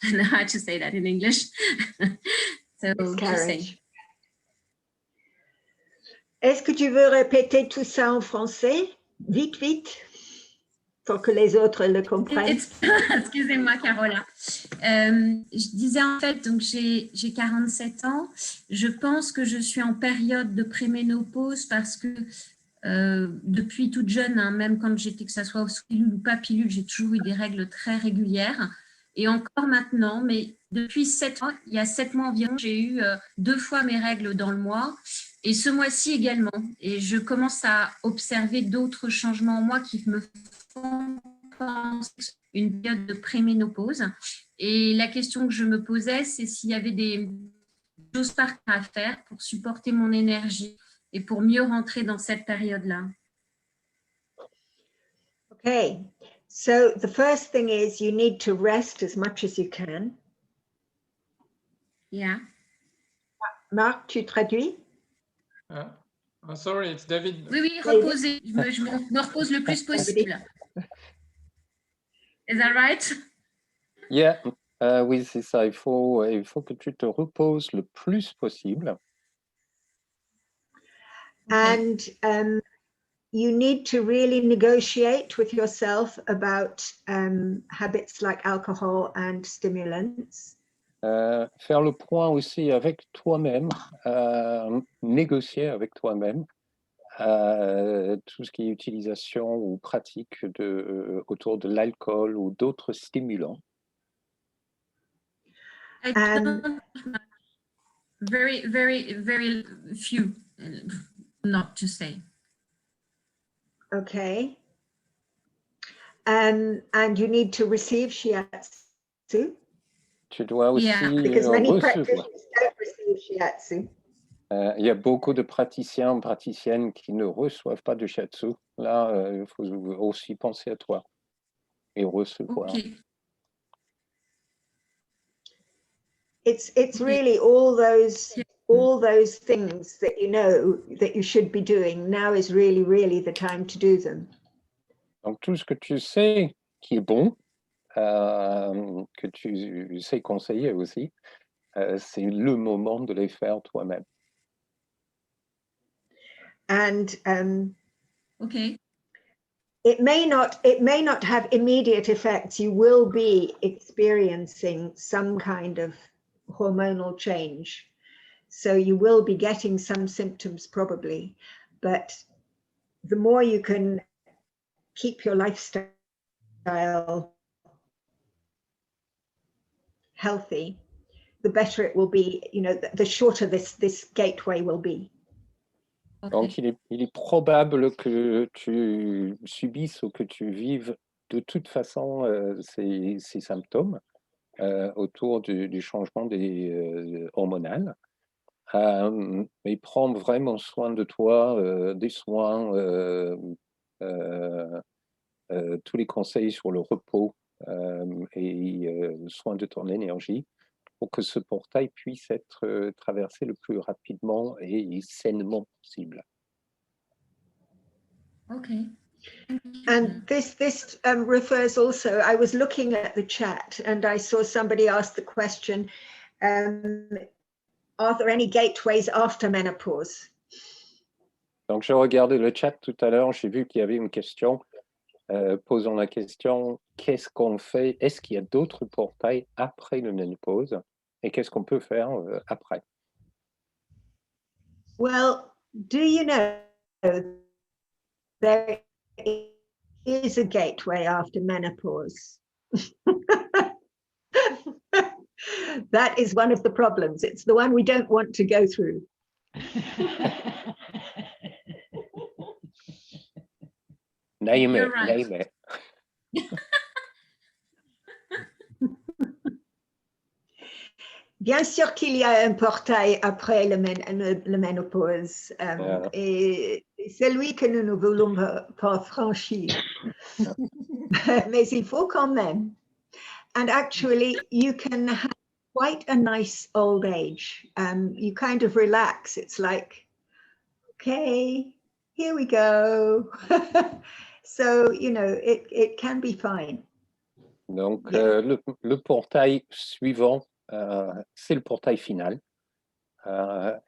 don't know how to say that in English. So, Miscarriage. Est-ce que tu veux répéter tout ça en français? Vite, vite, pour que les autres le comprennent. Excusez-moi, Carola. Je disais en fait, donc j'ai 47 ans. Je pense que je suis en période de préménopause parce que depuis toute jeune, hein, même quand j'étais, que ça soit sous pilule ou pas pilule, j'ai toujours eu des règles très régulières. Et encore maintenant, mais depuis 7 ans, il y a 7 mois environ, j'ai eu 2 fois mes règles dans le mois. Et ce mois-ci également. Et je commence à observer d'autres changements en moi qui me font penser une période de préménopause. Et la question que je me posais, c'est s'il y avait des choses à faire pour supporter mon énergie et pour mieux rentrer dans cette période-là. Okay, so the first thing is you need to rest as much as you can. Yeah. Marc, tu traduis? I'm sorry, it's David. Oui, oui, reposer. Je me repose le plus possible. Is that right? Yeah, oui, c'est ça. Il faut que tu te reposes le plus possible. And you need to really negotiate with yourself about habits like alcohol and stimulants. Faire le point aussi avec toi-même, négocier avec toi-même tout ce qui est utilisation ou pratique autour de l'alcool ou d'autres stimulants. Very, very, very few, not to say. Okay. And you need to receive shiatsu. Tu dois aussi Because many recevoir. practitioners don't receive shiatsu. Il y a beaucoup de praticiens, praticiennes qui ne reçoivent pas de shiatsu. Là, il faut aussi penser à toi et recevoir. Okay. It's really all those things that you know that you should be doing. Now is really the time to do them. Donc tout ce que tu sais qui est bon, que tu sais conseiller aussi, c'est le moment de les faire toi-même. And Okay. it may not have immediate effects. You will be experiencing some kind of hormonal change. So you will be getting some symptoms probably, but the more you can keep your lifestyle healthy, the better it will be, you know, the shorter this gateway will be. Okay. Donc il est probable que tu subisses ou que tu vives de toute façon ces symptômes autour du changement hormonal. Mais prends vraiment soin de toi, des soins, tous les conseils sur le repos et soin de ton énergie pour que ce portail puisse être traversé le plus rapidement et sainement possible. Okay. And this refers also, I was looking at the chat and I saw somebody ask the question, are there any gateways after menopause? Donc, je regardais le chat tout à l'heure, j'ai vu qu'il y avait une question. Posons la question, qu'est-ce qu'on fait? Est-ce qu'il y a d'autres portails après le ménopause? Et qu'est-ce qu'on peut faire après? Well, do you know there is a gateway after menopause? That is one of the problems. It's the one we don't want to go through. Name You're it, right. name it. Bien sûr qu'il y a un portail après le ménopause, et c'est lui que nous ne voulons pas franchir. Mais il faut quand même. And actually, you can have quite a nice old age. You kind of relax. It's like, okay, here we go. So, you know, it can be fine. Donc, Yeah. le portail suivant, c'est le portail final.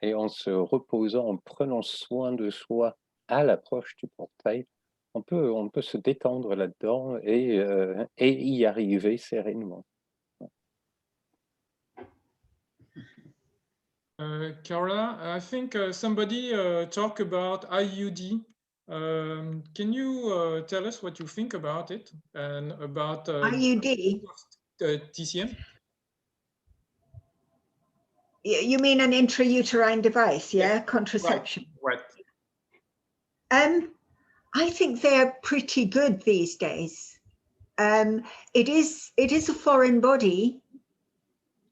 Et en se reposant, en prenant soin de soi à l'approche du portail, on peut se détendre là-dedans et y arriver sereinement. Carola, I think somebody talked about IUD. Can you tell us what you think about it and about IUD? TCM? You mean an intrauterine device, yeah? Contraception. Right. I think they're pretty good these days. It is a foreign body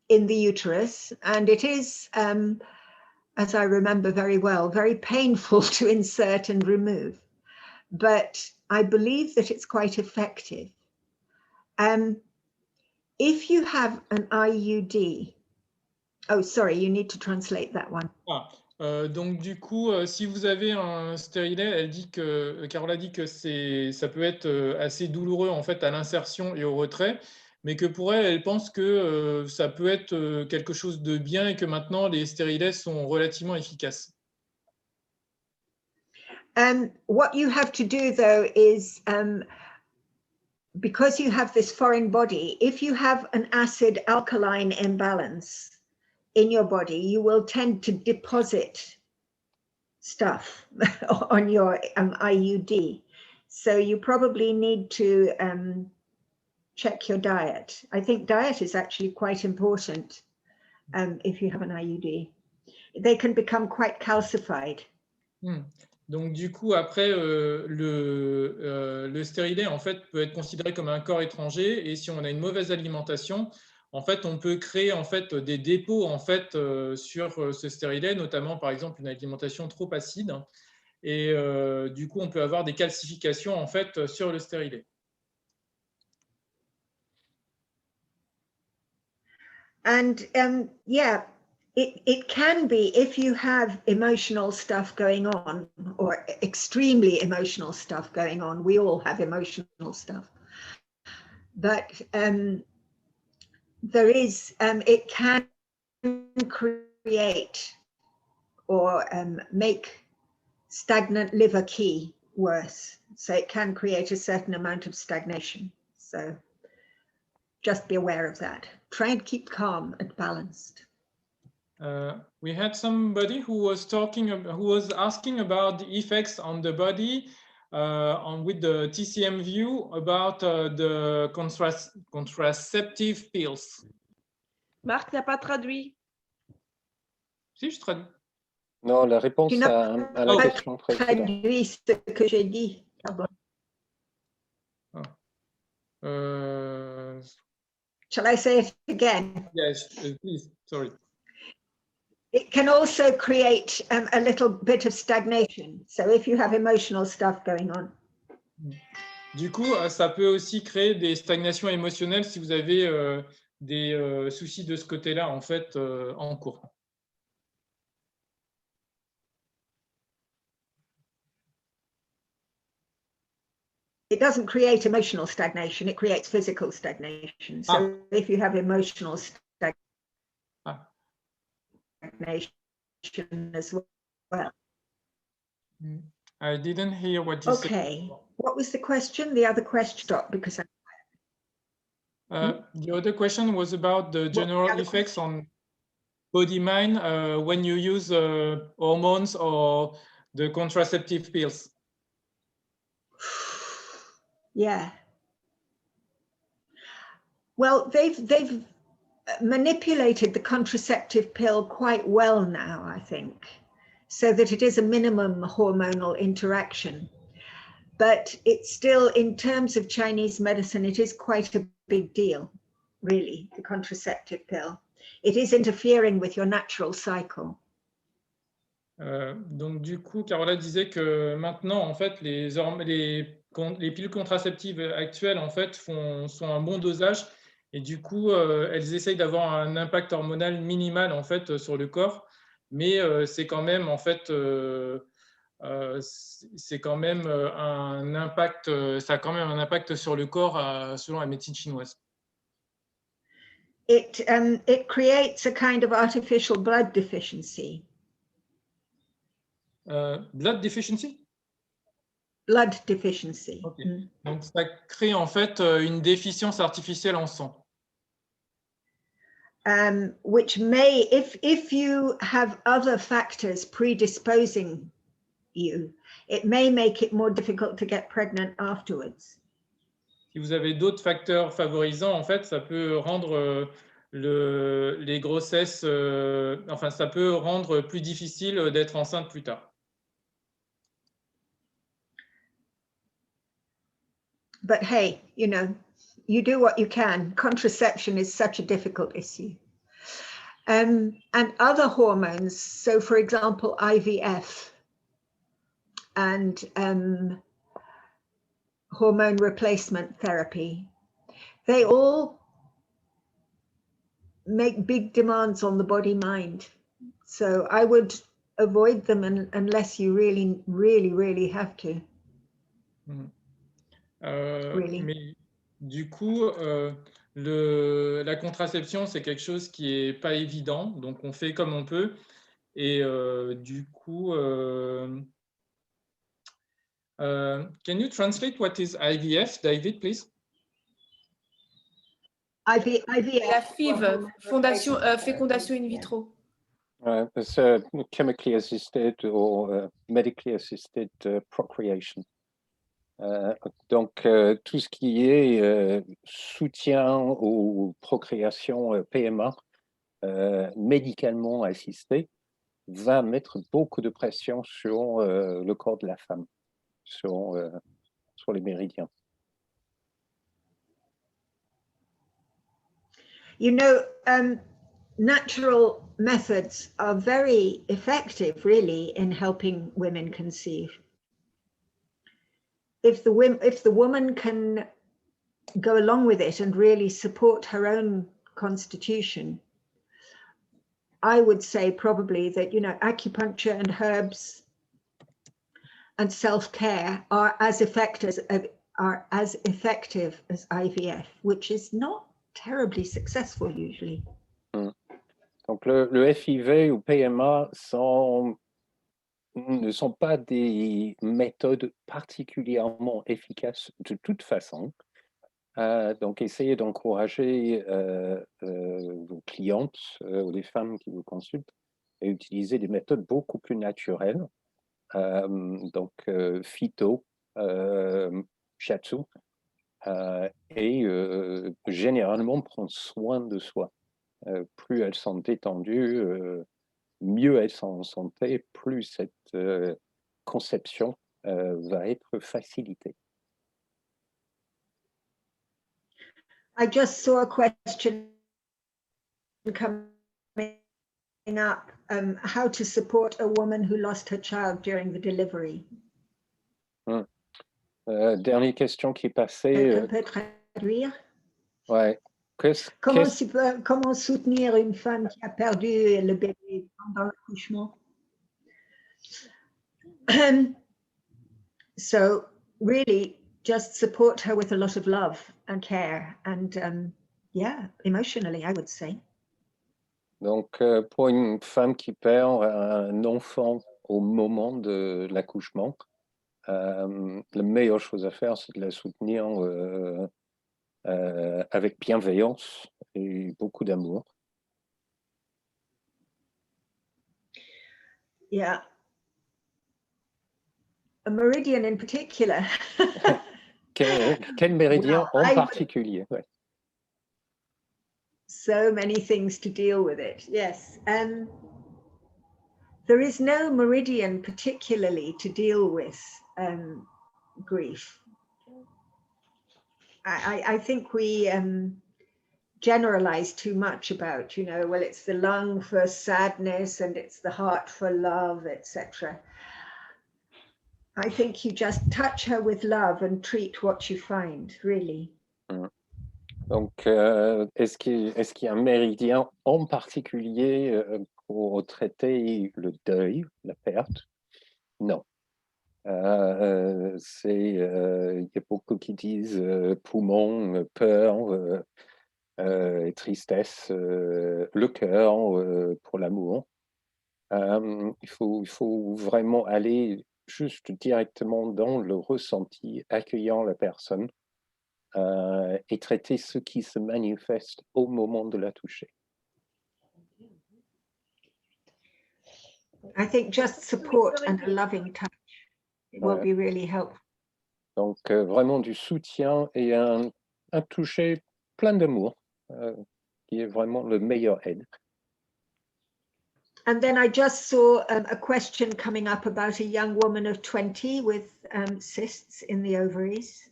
in the uterus, and it is, as I remember very well, very painful to insert and remove. But I believe that it's quite effective. If you have an IUD, oh, sorry, you need to translate that one. Donc du coup, si vous avez un stérilet, Carola dit que ça peut être assez douloureux en fait à l'insertion et au retrait, mais que pour elle, elle pense que ça peut être quelque chose de bien et que maintenant les stérilets sont relativement efficaces. What you have to do though is, because you have this foreign body, if you have an acid-alkaline imbalance in your body, you will tend to deposit stuff on your IUD. So you probably need to check your diet. I think diet is actually quite important if you have an IUD. They can become quite calcified. Donc du coup, après, le stérilet en fait peut être considéré comme un corps étranger, et si on a une mauvaise alimentation, en fait, on peut créer en fait des dépôts en fait sur ce stérilet, notamment par exemple une alimentation trop acide, et du coup, on peut avoir des calcifications en fait sur le stérilet. And yeah, it can be if you have emotional stuff going on, or extremely emotional stuff going on. We all have emotional stuff, but there is, it can create or make stagnant liver qi worse. So it can create a certain amount of stagnation. So just be aware of that. Try and keep calm and balanced. We had somebody who was asking about the effects on the body with the TCM view about the contraceptive pills. Marc n'a pas traduit. Si, je traduis. Non, la réponse Tu à la question précédente. Traduis ce que j'ai dit. Shall I say it again? Yes, please, sorry. It can also create a little bit of stagnation. So if you have emotional stuff going on. Du coup, ça peut aussi créer des stagnations émotionnelles si vous avez des soucis de ce côté-là en fait en cours. It doesn't create emotional stagnation, it creates physical stagnation. So if you have emotional stagnation as well. I didn't hear what you said. Okay, what was the question? The other question stopped because the other question was about the general effects on body mind when you use hormones or the contraceptive pills. Yeah. Well, they've manipulated the contraceptive pill quite well now, I think, so that it is a minimum hormonal interaction. But it's still, in terms of Chinese medicine, it is quite a big deal, really, the contraceptive pill. It is interfering with your natural cycle. Donc du coup, Carola disait que maintenant, en fait, les pilules contraceptives actuelles, en fait, sont un bon dosage, et du coup, elles essayent d'avoir un impact hormonal minimal, en fait, sur le corps, mais c'est quand même, en fait, c'est quand même un impact, ça a quand même un impact sur le corps selon la médecine chinoise. It creates a kind of artificial blood deficiency. Blood deficiency? Blood deficiency. Okay. Donc ça crée en fait une déficience artificielle en sang. Which may, if you have other factors predisposing you, it may make it more difficult to get pregnant afterwards. Si vous avez d'autres facteurs favorisants, en fait, ça peut rendre les grossesses, enfin, ça peut rendre plus difficile d'être enceinte plus tard. But hey, you know, you do what you can. Contraception is such a difficult issue. And other hormones, so for example, IVF and hormone replacement therapy, they all make big demands on the body-mind. So I would avoid them unless you really have to. Really. Mais du coup, la contraception, c'est quelque chose qui n'est pas évident, donc on fait comme on peut. Et du coup, can you translate what is IVF, David, please? IVF. La FIV, fécondation in vitro. It's chemically assisted or medically assisted procreation. Donc, tout ce qui est soutien aux procréations PMA médicalement assistées va mettre beaucoup de pression sur le corps de la femme, sur les méridiens. You know, natural methods are very effective, really, in helping women conceive. If the woman can go along with it and really support her own constitution, I would say probably that, you know, acupuncture and herbs and self-care are as effective as IVF, which is not terribly successful usually. Donc le FIV ou PMA ne sont pas des méthodes particulièrement efficaces de toute façon. Donc, essayez d'encourager vos clientes ou les femmes qui vous consultent à utiliser des méthodes beaucoup plus naturelles. Donc, phyto, shiatsu, et généralement prendre soin de soi. Plus elles sont détendues, mieux elles sont en santé, plus cette conception va être facilitée. I just saw a question coming up, how to support a woman who lost her child during the delivery. Dernière question qui est passée. On peut traduire? Ouais. Comment soutenir une femme qui a perdu le bébé pendant l'accouchement? So really just support her with a lot of love and care and yeah, emotionally, I would say. Donc pour une femme qui perd un enfant au moment de l'accouchement, la meilleure chose à faire, c'est de la soutenir avec bienveillance et beaucoup d'amour. Yeah. A meridian in particular. Quel méridien en particulier? Ouais. So many things to deal with it, yes. There is no meridian particularly to deal with grief. I think we generalize too much about, you know, well, it's the lung for sadness and it's the heart for love, etc. I think you just touch her with love and treat what you find, really. Donc, est-ce qu'il y a un méridien en particulier pour traiter le deuil, la perte? Non. Il y a beaucoup qui disent poumon, peur, tristesse, le cœur pour l'amour. Il faut vraiment aller juste directement dans le ressenti, accueillant la personne et traiter ce qui se manifeste au moment de la toucher. I think just support and a loving touch will be really helpful. Donc, vraiment du soutien et un toucher plein d'amour, qui est vraiment le meilleur aide. And then I just saw a question coming up about a young woman of 20 with cysts in the ovaries.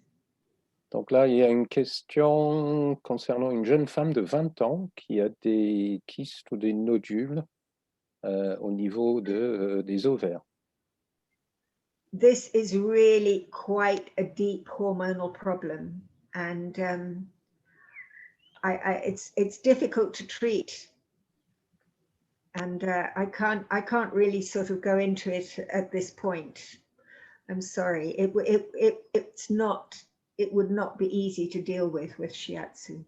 Donc là, il y a une question concernant une jeune femme de 20 ans qui a des kystes ou des nodules au niveau des ovaires. This is really quite a deep hormonal problem, and it's difficult to treat. And I can't really sort of go into it at this point. I'm sorry. It would not be easy to deal with shiatsu.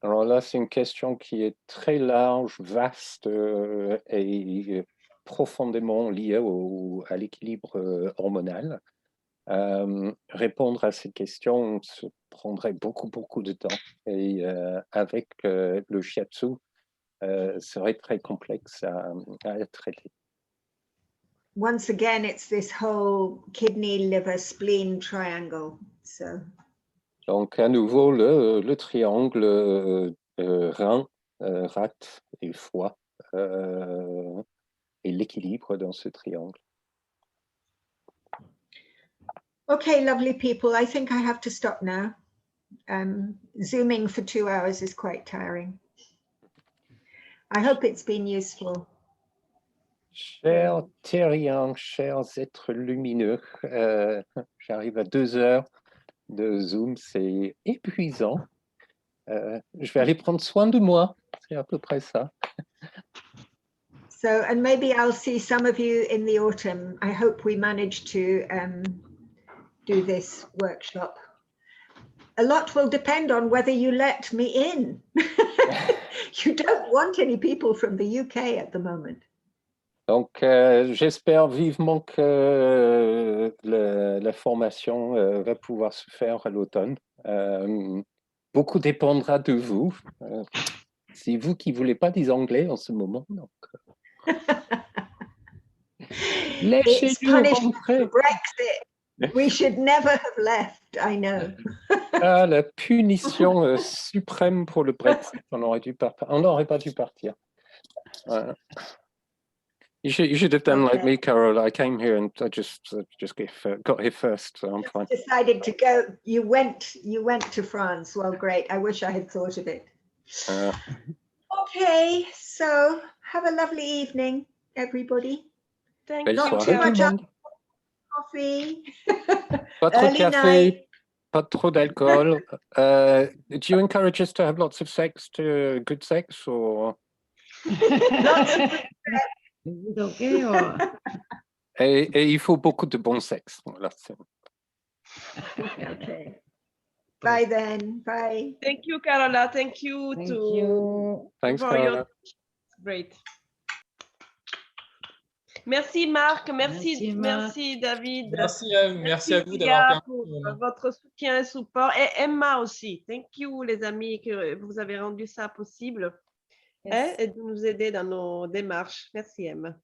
Alors là, c'est une question qui est très large, vaste et profondément liée à l'équilibre hormonal. Répondre à cette question se prendrait beaucoup de temps. Et avec le shiatsu, serait très complexe à traiter. Once again, it's this whole kidney, liver, spleen triangle. So. Donc, à nouveau, le triangle rein, rate et foie et l'équilibre dans ce triangle. Okay, lovely people. I think I have to stop now. Zooming for 2 hours is quite tiring. I hope it's been useful. Chers terriens, chers êtres lumineux, j'arrive à 2 heures de Zoom, c'est épuisant. Je vais aller prendre soin de moi, c'est à peu près ça. So, and maybe I'll see some of you in the autumn. I hope we manage to do this workshop. A lot will depend on whether you let me in. You don't want any people from the UK at the moment. Donc, j'espère vivement que la formation va pouvoir se faire à l'automne. Beaucoup dépendra de vous. C'est vous qui ne voulez pas des Anglais en ce moment. Donc, laissez-nous rentrer. Brexit. We should never have left, I know. La punition suprême pour le Brexit. On n'aurait pas dû partir. You should have done like me, Carola. I came here and I just got here first, so I'm fine. Decided to go. You went to France. Well, great. I wish I had thought of it. Okay, so have a lovely evening, everybody. Thank you. Not too much coffee. Pas trop de café, pas trop d'alcool. Do you encourage us to have lots of sex, good sex, or? Lots of Okay, or... Et il faut beaucoup de bon sexe. Voilà. Okay. Bye then. Bye. Thank you, Carola. Thank you. Thanks, Carola. Great. Merci Marc, merci David. Merci à vous d'avoir pour votre soutien et support. Et Emma aussi. Thank you les amis que vous avez rendu ça possible et de nous aider dans nos démarches. Merci Emma.